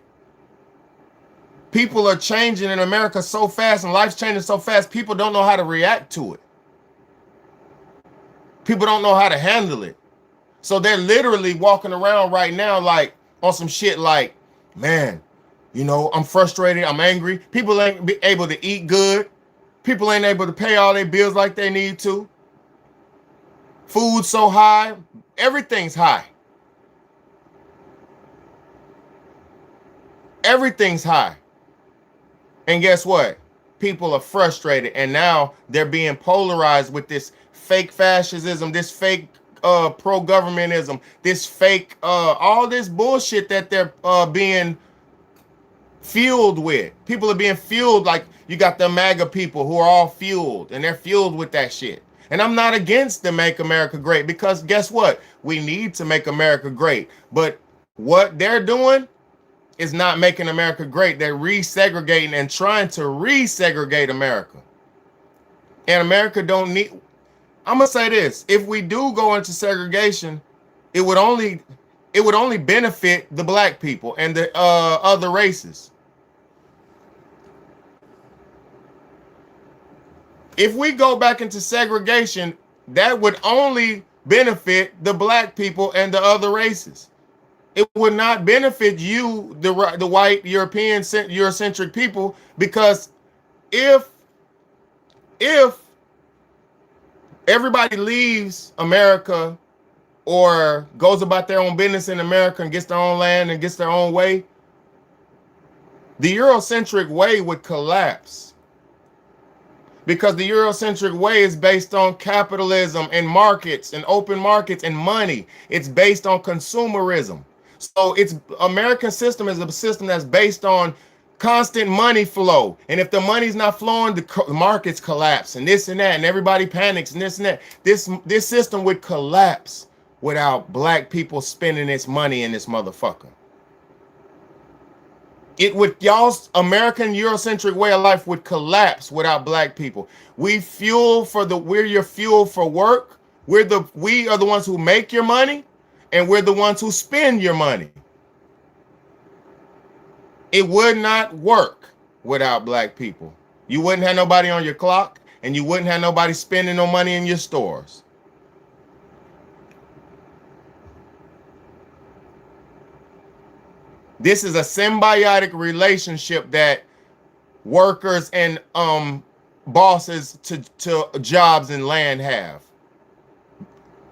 People are changing in America so fast and life's changing so fast, people don't know how to react to it. People don't know how to handle it. So they're literally walking around right now like on some shit like, man, you know, I'm frustrated, I'm angry. People ain't be able to eat good. People ain't able to pay all their bills like they need to. Food's so high, everything's high. Everything's high. And guess what? People are frustrated, and now they're being polarized with this fake fascism, this fake pro-governmentism, this fake all this bullshit that they're being fueled with. People are being fueled, like you got the MAGA people who are all fueled, and they're fueled with that shit. And I'm not against the Make America Great, because guess what? We need to make America great. But what they're doing is not making America great. They're resegregating and trying to resegregate America. And America don't need, I'm gonna say this, if we do go into segregation, it would only benefit the black people and the other races. If we go back into segregation, that would only benefit the black people and the other races. It would not benefit you, the white European Eurocentric people, because if everybody leaves America or goes about their own business in America and gets their own land and gets their own way, the Eurocentric way would collapse. Because the Eurocentric way is based on capitalism and markets and open markets and money. It's based on consumerism. So it's American system is a system that's based on constant money flow. And if the money's not flowing, the markets collapse and this and that, and everybody panics and this and that. This system would collapse without black people spending its money in this motherfucker. It would, y'all's American Eurocentric way of life would collapse without black people. We're your fuel for work. We are the ones who make your money, and we're the ones who spend your money. It would not work without black people. You wouldn't have nobody on your clock, and you wouldn't have nobody spending no money in your stores. This is a symbiotic relationship that workers and bosses to jobs and land have.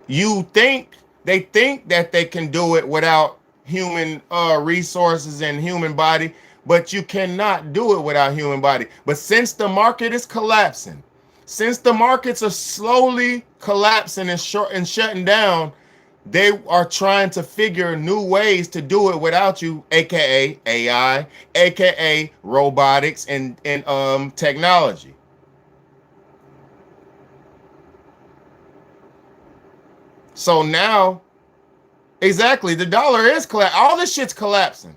They think that they can do it without human resources and human body, but you cannot do it without human body. But since the market is collapsing, since the markets are slowly collapsing and shutting down, they are trying to figure new ways to do it without you, aka AI, aka robotics and technology. So now, exactly, the dollar is collapsing. All this shit's collapsing.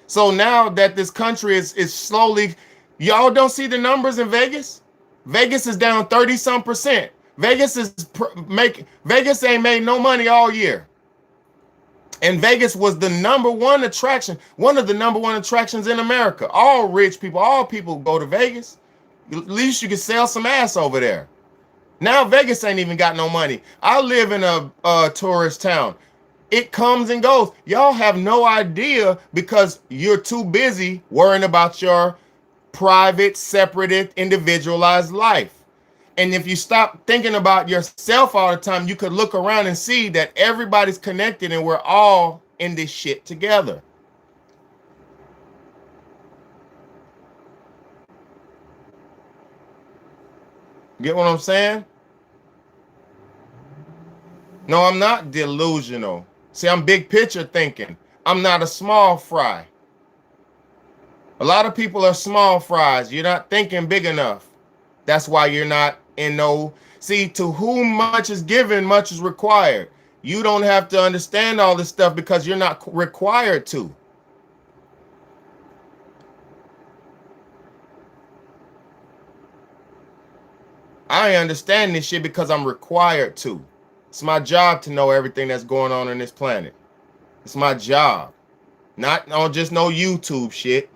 So now that this country is slowly, y'all don't see the numbers in Vegas? Vegas is down 30-some%. Vegas ain't made no money all year. And Vegas was the number one attraction, one of the number one attractions in America. All rich people, all people go to Vegas. At least you can sell some ass over there. Now Vegas ain't even got no money. I live in a tourist town. It comes and goes. Y'all have no idea because you're too busy worrying about your private, separate, individualized life. And if you stop thinking about yourself all the time, you could look around and see that everybody's connected and we're all in this shit together. Get what I'm saying? No, I'm not delusional. See, I'm big picture thinking. I'm not a small fry. A lot of people are small fries. You're not thinking big enough. That's why you're not in no. See, to whom much is given, much is required. You don't have to understand all this stuff because you're not required to. I understand this shit because I'm required to. It's my job to know everything that's going on this planet. It's my job. Not on just no YouTube shit.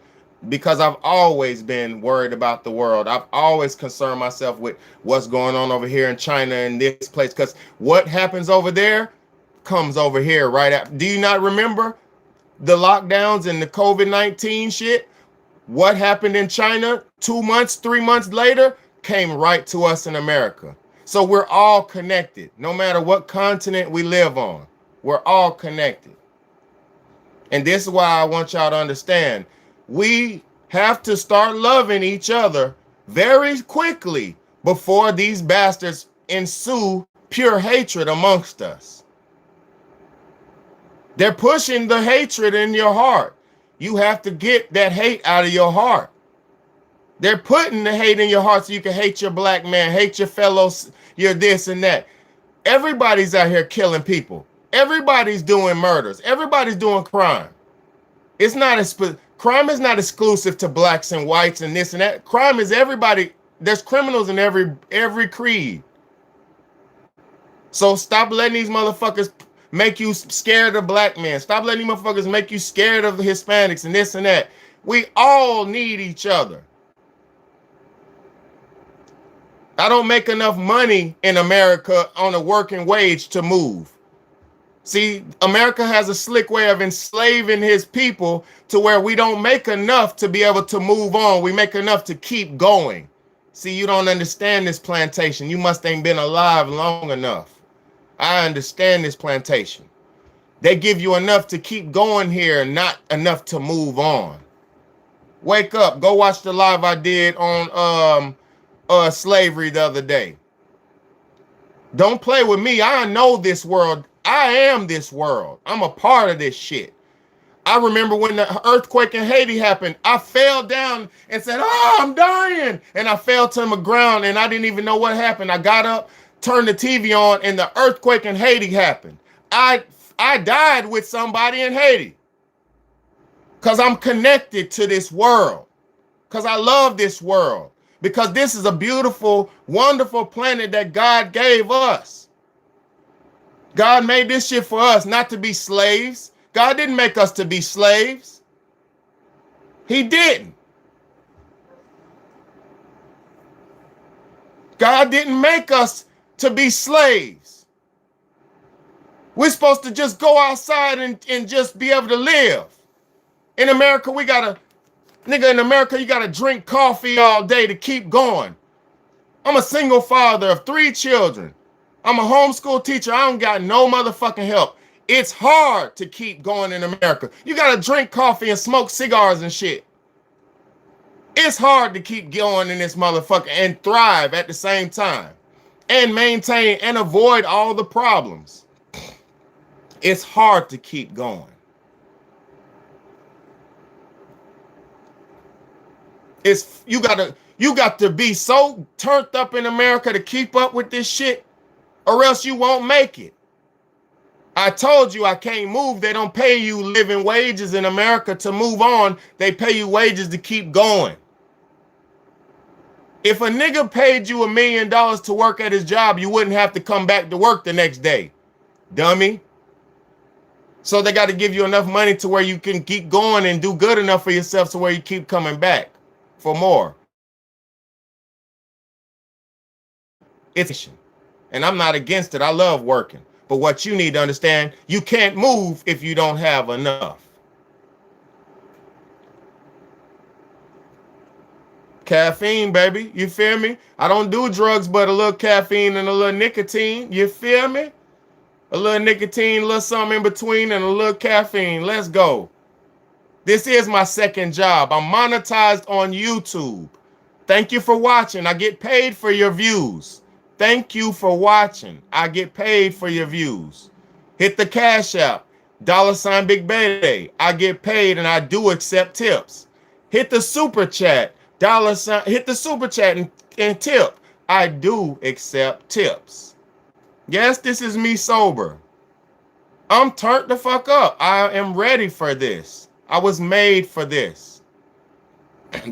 because I've always been worried about the world. I've always concerned myself with what's going on over here in China and this place, because what happens over there comes over here right after. Do you not remember the lockdowns and the COVID-19 shit? What happened in China 2 months, 3 months later came right to us in America. So we're all connected. No matter what continent we live on, we're all connected. And this is why I want y'all to understand. We have to start loving each other very quickly before these bastards ensue pure hatred amongst us. They're pushing the hatred in your heart. You have to get that hate out of your heart. They're putting the hate in your heart so you can hate your black man, hate your fellows, your this and that. Everybody's out here killing people. Everybody's doing murders. Everybody's doing crime. It's not crime is not exclusive to blacks and whites and this and that. Crime is everybody. There's criminals in every creed. So stop letting these motherfuckers make you scared of black men. Stop letting these motherfuckers make you scared of the Hispanics and this and that. We all need each other. I don't make enough money in America on a working wage to move. See, America has a slick way of enslaving his people to where we don't make enough to be able to move on. We make enough to keep going. See, you don't understand this plantation. You must ain't been alive long enough. I understand this plantation. They give you enough to keep going here, not enough to move on. Wake up. Go watch the live I did on slavery the other day. Don't play with me. I know this world. I am this world. I'm a part of this shit. I remember when the earthquake in Haiti happened, I fell down and said, "Oh, I'm dying." And I fell to the ground and I didn't even know what happened. I got up, turned the TV on, and the earthquake in Haiti happened. I died with somebody in Haiti because I'm connected to this world, because I love this world, because this is a beautiful, wonderful planet that God gave us. God made this shit for us, not to be slaves. God didn't make us to be slaves. He didn't. God didn't make us to be slaves. We're supposed to just go outside and just be able to live. In America, in America, you gotta drink coffee all day to keep going. I'm a single father of 3 children. I'm a homeschool teacher. I don't got no motherfucking help. It's hard to keep going in America. You gotta drink coffee and smoke cigars and shit. It's hard to keep going in this motherfucker and thrive at the same time and maintain and avoid all the problems. It's hard to keep going. You got to be so turned up in America to keep up with this shit, or else you won't make it. I told you I can't move. They don't pay you living wages in America to move on. They pay you wages to keep going. If a nigga paid you $1 million to work at his job, you wouldn't have to come back to work the next day, dummy. So they got to give you enough money to where you can keep going and do good enough for yourself to where you keep coming back for more. And I'm not against it. I love working. But what you need to understand, you can't move if you don't have enough. Caffeine, baby. You feel me? I don't do drugs, but a little caffeine and a little nicotine. You feel me? A little nicotine, a little something in between, and a little caffeine. Let's go. This is my second job. I'm monetized on YouTube. Thank you for watching. I get paid for your views. Thank you for watching. I get paid for your views. Hit the Cash App, $ Big Bay. I get paid and I do accept tips. Hit the Super Chat, hit the Super Chat and tip. I do accept tips. Yes, this is me sober. I'm turned the fuck up. I am ready for this. I was made for this.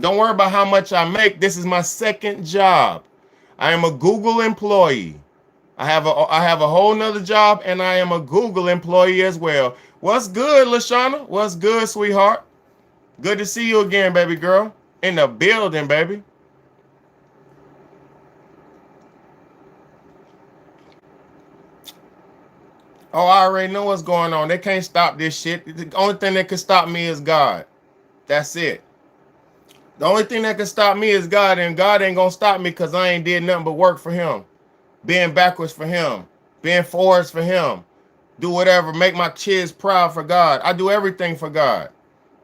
Don't worry about how much I make. This is my second job. I am a Google employee. I have a whole nother job, and I am a Google employee as well. What's good, Lashana? What's good, sweetheart? Good to see you again, baby girl. In the building, baby. Oh, I already know what's going on. They can't stop this shit. The only thing that can stop me is God. That's it. The only thing that can stop me is God, and God ain't gonna stop me because I ain't did nothing but work for him. Being backwards for him. Being forwards for him. Do whatever. Make my kids proud for God. I do everything for God.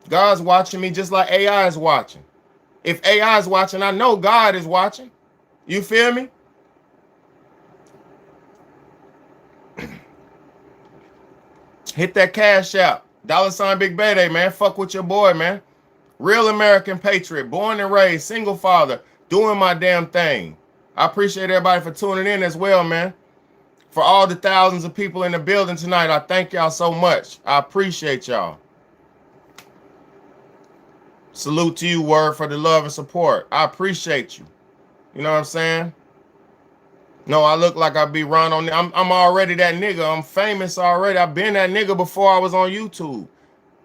God's watching me just like AI is watching. If AI is watching, I know God is watching. You feel me? Hit that cash out. $ Big Bayday, man. Fuck with your boy, man. Real American patriot. Born and raised. Single father. Doing my damn thing. I appreciate everybody for tuning in as well, man. For all the thousands of people in the building tonight, I thank y'all so much. I appreciate y'all. Salute to you, Word, for the love and support. I appreciate you. You know what I'm saying? No, I look like I be Ron on. I'm already that nigga. I'm famous already. I've been that nigga before I was on YouTube.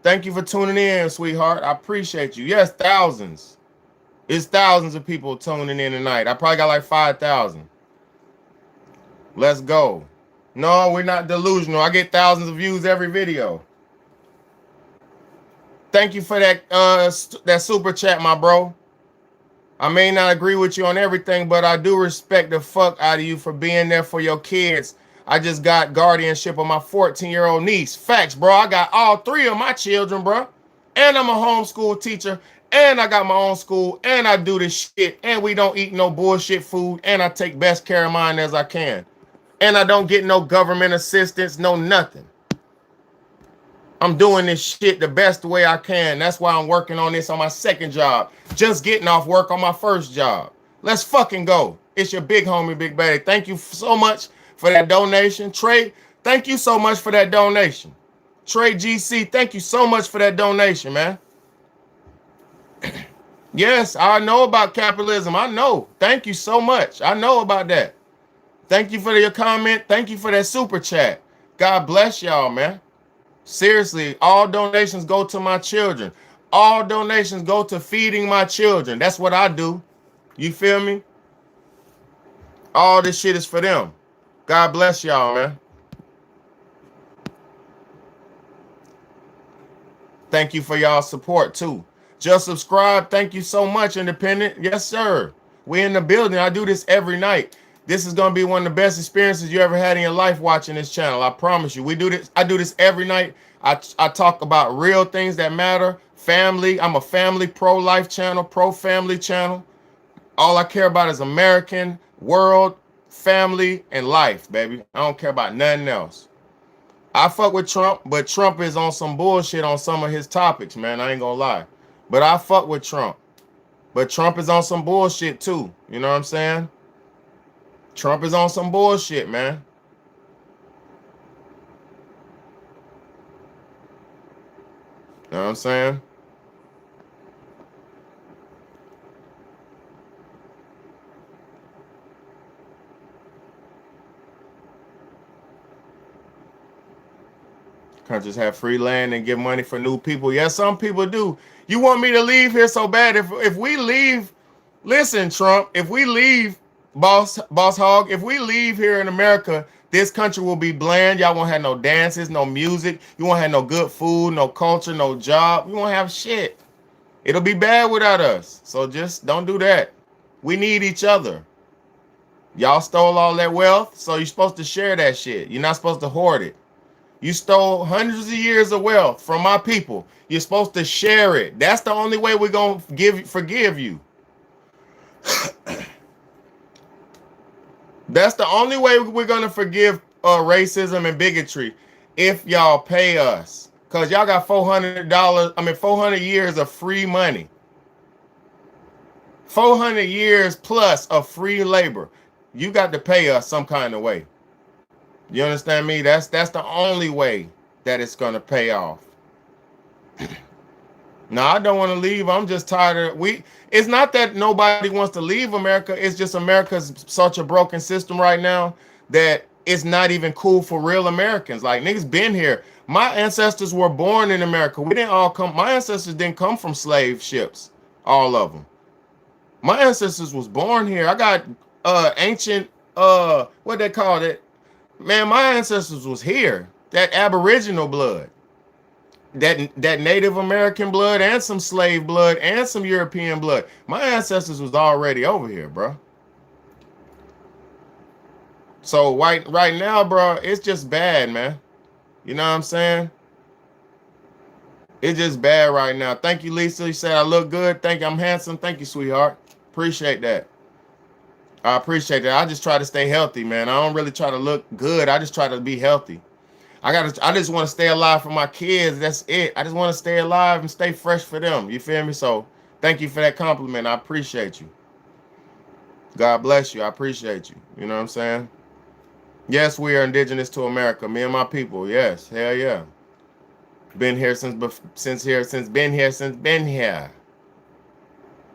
Thank you for tuning in, sweetheart. I appreciate you. Yes, thousands. It's thousands of people tuning in tonight. I probably got like 5,000. Let's go. No, we're not delusional. I get thousands of views every video. Thank you for that super chat, my bro. I may not agree with you on everything, but I do respect the fuck out of you for being there for your kids. I just got guardianship of my 14-year-old niece. Facts, bro. I got all 3 of my children, bro. And I'm a homeschool teacher. And I got my own school. And I do this shit. And we don't eat no bullshit food. And I take best care of mine as I can. And I don't get no government assistance, no nothing. I'm doing this shit the best way I can. That's why I'm working on this on my second job. Just getting off work on my first job. Let's fucking go. It's your big homie, Big Baddie. Thank you so much for that donation. Trey, thank you so much for that donation. Trey GC, thank you so much for that donation, man. Yes, I know about capitalism. I know. Thank you so much. I know about that. Thank you for your comment. Thank you for that super chat. God bless y'all, man. Seriously, all donations go to my children. All donations go to feeding my children. That's what I do. You feel me? All this shit is for them. God bless y'all, man. Thank you for y'all support, too. Just subscribe. Thank you so much, Independent. Yes, sir. We in the building. I do this every night. This is going to be one of the best experiences you ever had in your life watching this channel. I promise you. We do this. I do this every night. I talk about real things that matter. Family. I'm a family pro-life channel, pro-family channel. All I care about is American, world, family, and life, baby. I don't care about nothing else. I fuck with Trump, but Trump is on some bullshit on some of his topics, man. I ain't gonna lie. But I fuck with Trump. But Trump is on some bullshit, too. You know what I'm saying? Trump is on some bullshit, man. You know what I'm saying? Countries have free land and give money for new people. Yes, some people do. You want me to leave here so bad? If we leave, listen, Trump, if we leave, Boss Hog, if we leave here in America, this country will be bland. Y'all won't have no dances, no music. You won't have no good food, no culture, no job. We won't have shit. It'll be bad without us. So just don't do that. We need each other. Y'all stole all that wealth, so you're supposed to share that shit. You're not supposed to hoard it. You stole hundreds of years of wealth from my people. You're supposed to share it. That's the only way we're going to forgive you. That's the only way we're going to forgive racism and bigotry, if y'all pay us. Because y'all got $400 years of free money. 400 years plus of free labor. You got to pay us some kind of way. You understand me? That's the only way that it's going to pay off. No, I don't want to leave. I'm just tired of it's not that nobody wants to leave America. It's just America's such a broken system right now that it's not even cool for real Americans. Like niggas been here. My ancestors were born in America. We didn't all come. My ancestors didn't come from slave ships. All of them. My ancestors was born here. I got ancient what they call it. Man, my ancestors was here. That Aboriginal blood. That Native American blood and some slave blood and some European blood. My ancestors was already over here, bro. So right now, bro, it's just bad, man. You know what I'm saying? It's just bad right now. Thank you, Lisa. You said I look good. Thank you. I'm handsome. Thank you, sweetheart. Appreciate that. I appreciate that. I just try to stay healthy, man. I don't really try to look good. I just try to be healthy. I just want to stay alive for my kids. That's it. I just want to stay alive and stay fresh for them. You feel me? So thank you for that compliment. I appreciate you. God bless you. I appreciate you. You know what I'm saying? Yes, we are indigenous to America. Me and my people. Yes. Hell yeah. Been here since been here.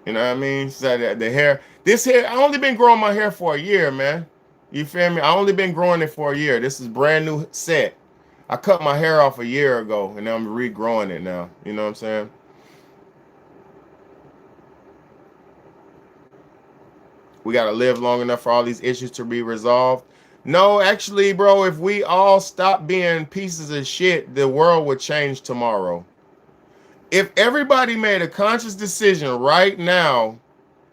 You know what I mean? So the hair, this hair, I only been growing my hair for a year, man. You feel me? I only been growing it for a year. This is brand new set. I cut my hair off a year ago and I'm regrowing it now. You know what I'm saying? We got to live long enough for all these issues to be resolved. No, actually, bro, if we all stop being pieces of shit, the world would change tomorrow. If everybody made a conscious decision right now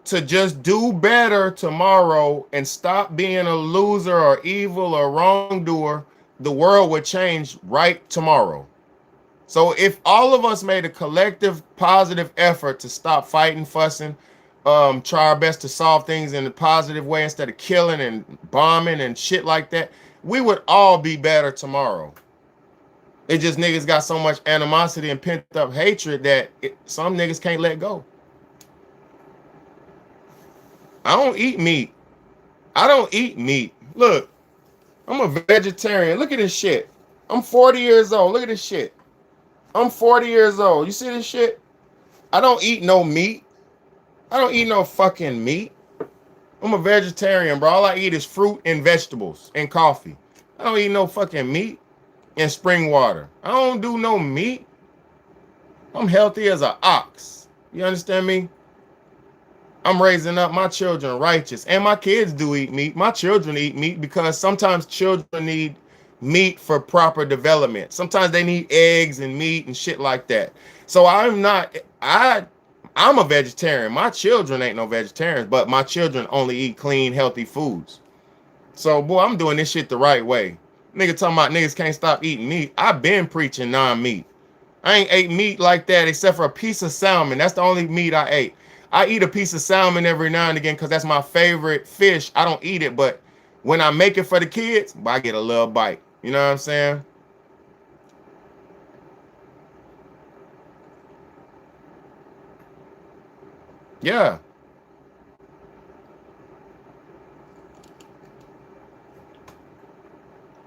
to just do better tomorrow and stop being a loser or evil or wrongdoer, the world would change right tomorrow. So if all of us made a collective positive effort to stop fighting, fussing, try our best to solve things in a positive way instead of killing and bombing and shit like that, we would all be better tomorrow. It just niggas got so much animosity and pent up hatred that some niggas can't let go. I don't eat meat. Look, I'm a vegetarian. Look at this shit. I'm 40 years old. Look at this shit. I'm 40 years old. You see this shit? I don't eat no meat. I don't eat no fucking meat. I'm a vegetarian, bro. All I eat is fruit and vegetables and coffee. I don't eat no fucking meat and spring water. I don't do no meat. I'm healthy as an ox. You understand me? I'm raising up my children righteous. And my kids do eat meat. My children eat meat because sometimes children need meat for proper development. Sometimes they need eggs and meat and shit like that. So I'm a vegetarian. My children ain't no vegetarians, but my children only eat clean, healthy foods. So, boy, I'm doing this shit the right way. Nigga talking about niggas can't stop eating meat. I've been preaching non-meat. I ain't ate meat like that except for a piece of salmon. That's the only meat I ate. I eat a piece of salmon every now and again because that's my favorite fish. I don't eat it, but when I make it for the kids, I get a little bite. You know what I'm saying? Yeah.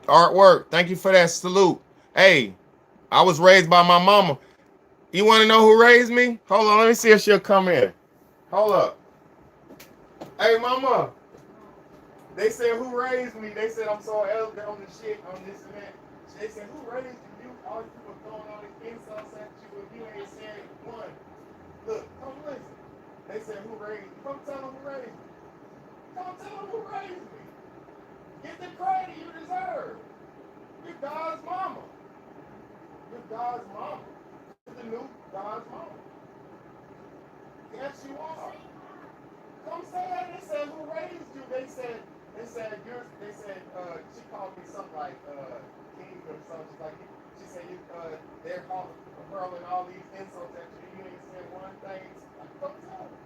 Artwork. Thank you for that salute. Hey, I was raised by my mama. You want to know who raised me? Hold on. Let me see if she'll come in. Hold up. Hey, mama. They said, who raised me? They said, I'm so elegant on the shit, on this and that. They said, who raised you? All you were throwing all these insults at you, and you ain't said one. Look, come listen. They said, who raised me? Come tell them who raised me. Come tell them who raised me. Get the credit you deserve. You're God's mama. You're God's mama. You're the new God's mama. Yes, you are. Come say that. They said, who raised you? They said, she called me something like king or something. She said, they're hurling all these insults at you. You ain't said one thing. Come tell them.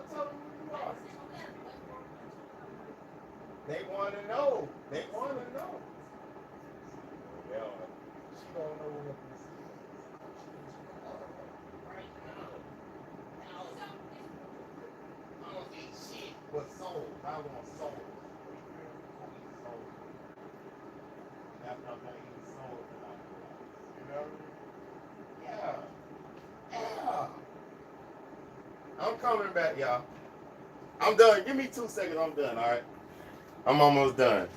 Tell them who you are. They want to know. They want to know. Yeah, she don't know what this is. Right now. I don't eat shit but soul. I want soul. Soul. After I'm not eating soul, you know? Yeah. Yeah. I'm coming back, y'all. I'm done. Give me 2 seconds. I'm done, all right? I'm almost done.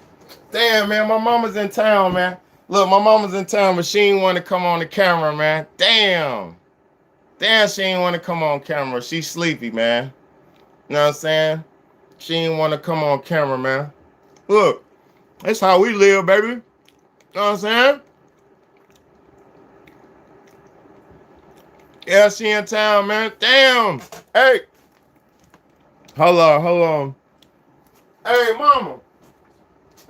Damn, man, my mama's in town, man. Look, my mama's in town, but she ain't want to come on the camera, man. Damn. Damn, she ain't want to come on camera. She sleepy, man. You know what I'm saying? She ain't want to come on camera, man. Look, that's how we live, baby. You know what I'm saying? Yeah, she in town, man. Damn. Hey. Hold on. Hey, mama.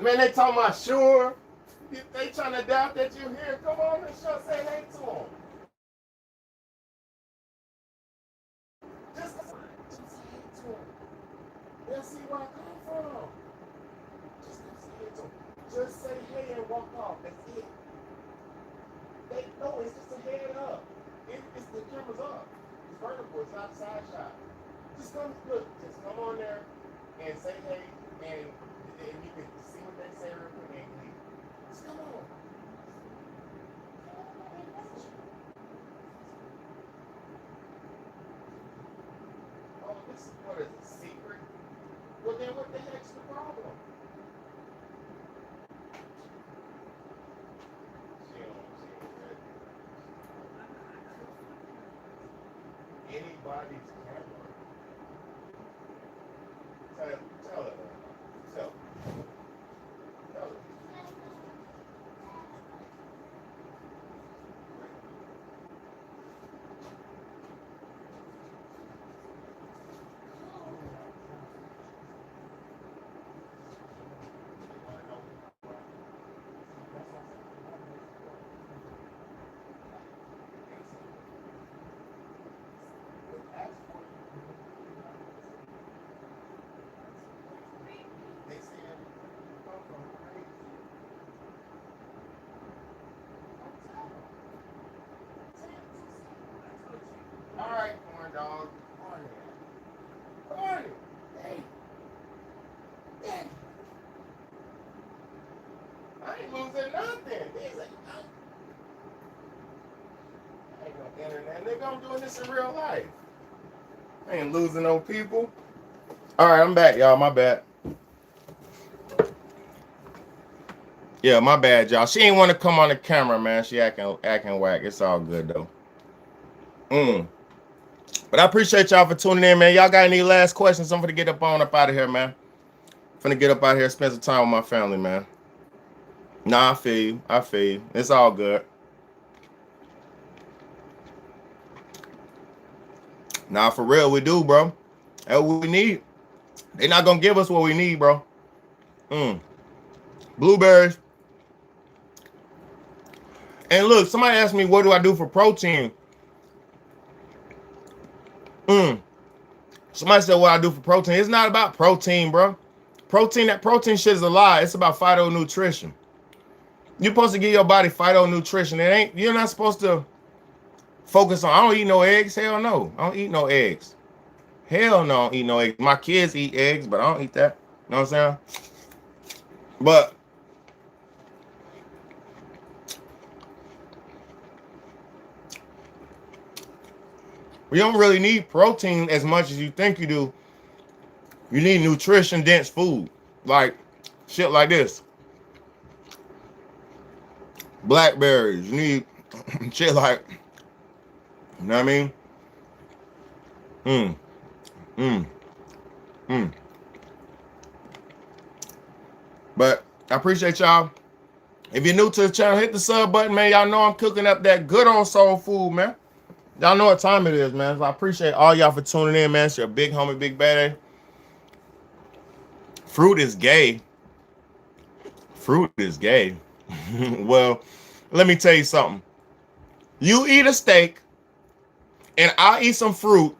Man, they talking about sure. They trying to doubt that you here. Come on and show, say hey to them. Just say hey to them. They'll see where I come from. Just say hey to them. Just say hey and walk off. That's it. They know it's just a head up. It's the camera's up. It's vertical. It's not side shot. Just come on there and say hey, and you can see what they say real quick and leave. Just come on. Oh, this is what is a secret? Well, then what the heck's the problem? Anybody's camera. Tell it. Tell it. All right, corn dog. Corn. Hey. I ain't losing nothing. I ain't no internet. Nigga, I'm doing this in real life. I ain't losing no people. All right, I'm back, y'all. My bad. Yeah, my bad, y'all. She ain't want to come on the camera, man. She acting whack. It's all good, though. But I appreciate y'all for tuning in, man. Y'all got any last questions? I'm gonna get up out of here, man. Finna get up out here, spend some time with my family, man. Nah, I feel you. It's all good. Nah, for real, we do, bro. That's what we need. They're not gonna give us what we need, bro. Blueberries. And look, somebody asked me, what do I do for protein? Somebody said what I do for protein. It's not about protein, bro. That protein shit is a lie. It's about phytonutrition. You're supposed to give your body phytonutrition. You're not supposed to focus on, I don't eat no eggs. Hell no. I don't eat no eggs. Hell no, I don't eat no eggs. My kids eat eggs, but I don't eat that. You know what I'm saying? But we don't really need protein as much as you think you do. You need nutrition-dense food. Like shit like this. Blackberries. You need shit like, you know what I mean? But I appreciate y'all. If you're new to the channel, hit the sub button, man. Y'all know I'm cooking up that good old soul food, man. Y'all know what time it is, man. So I appreciate all y'all for tuning in, man. It's your big homie, Big Bad. Fruit is gay. Fruit is gay. Well, let me tell you something. You eat a steak, and I'll eat some fruit,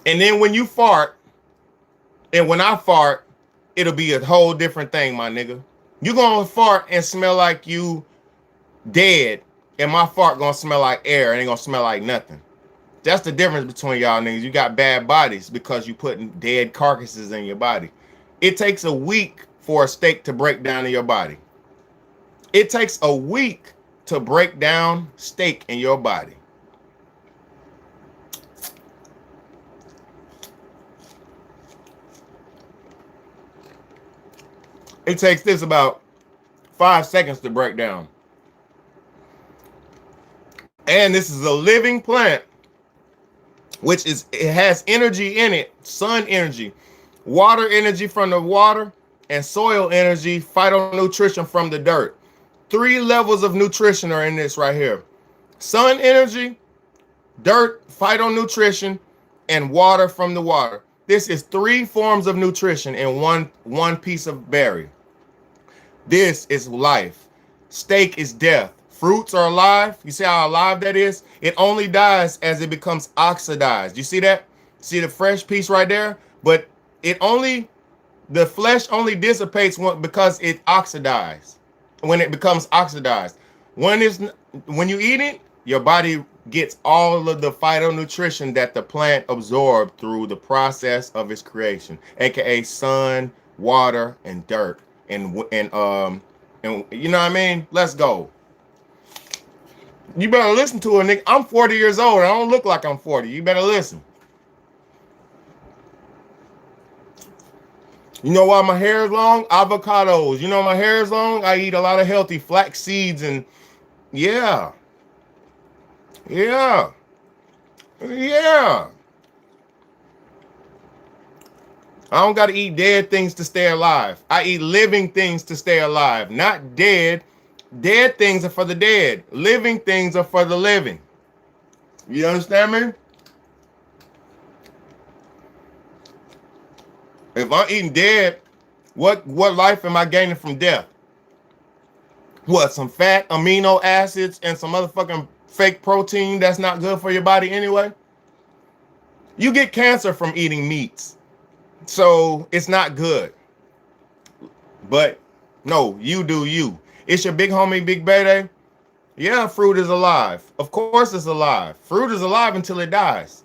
and then when you fart, and when I fart, it'll be a whole different thing, my nigga. You gonna fart and smell like you dead, and my fart gonna smell like air. It ain't gonna smell like nothing. That's the difference between y'all niggas. You got bad bodies because you putting dead carcasses in your body. It takes a week for a steak to break down in your body. It takes a week to break down steak in your body. It takes this about 5 seconds to break down. And this is a living plant, which is, it has energy in it, sun energy, water energy from the water, and soil energy, phytonutrition from the dirt. 3 levels of nutrition are in this right here. Sun energy, dirt, phytonutrition, and water from the water. This is 3 forms of nutrition in one piece of berry. This is life. Steak is death. Fruits are alive. You see how alive that is? It only dies as it becomes oxidized. You see that? See the fresh piece right there? But the flesh only dissipates because it oxidized. When it becomes oxidized. When you eat it, your body gets all of the phytonutrition that the plant absorbed through the process of its creation, aka sun, water, and dirt. And you know what I mean? Let's go. You better listen to it, nigga. I'm 40 years old. I don't look like I'm 40. You better listen. You know why my hair is long? Avocados. You know my hair is long? I eat a lot of healthy flax seeds and yeah. I don't got to eat dead things to stay alive. I eat living things to stay alive, not dead. Dead things are for the dead. Living things are for the living. You understand me? If I'm eating dead, what life am I gaining from death? What, some fat, amino acids, and some motherfucking fake protein that's not good for your body anyway? You get cancer from eating meats. So it's not good. But no, you do you. It's your big homie, Big Bede. Yeah, fruit is alive. Of course it's alive. Fruit is alive until it dies.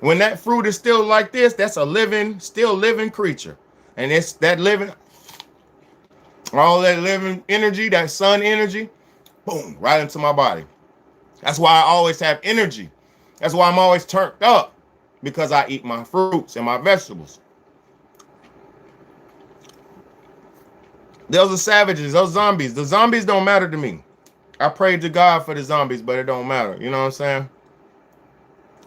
When that fruit is still like this, that's a still living creature. And it's that living, all that living energy, that sun energy, boom, right into my body. That's why I always have energy. That's why I'm always turned up, because I eat my fruits and my vegetables. Those are savages, those zombies. The zombies don't matter to me. I pray to God for the zombies, but it don't matter. You know what I'm saying?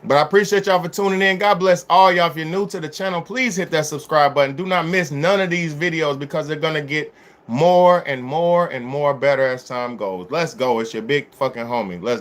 But I appreciate y'all for tuning in. God bless all y'all. If you're new to the channel, please hit that subscribe button. Do not miss none of these videos, because they're going to get more and more and more better as time goes. Let's go. It's your big fucking homie. Let's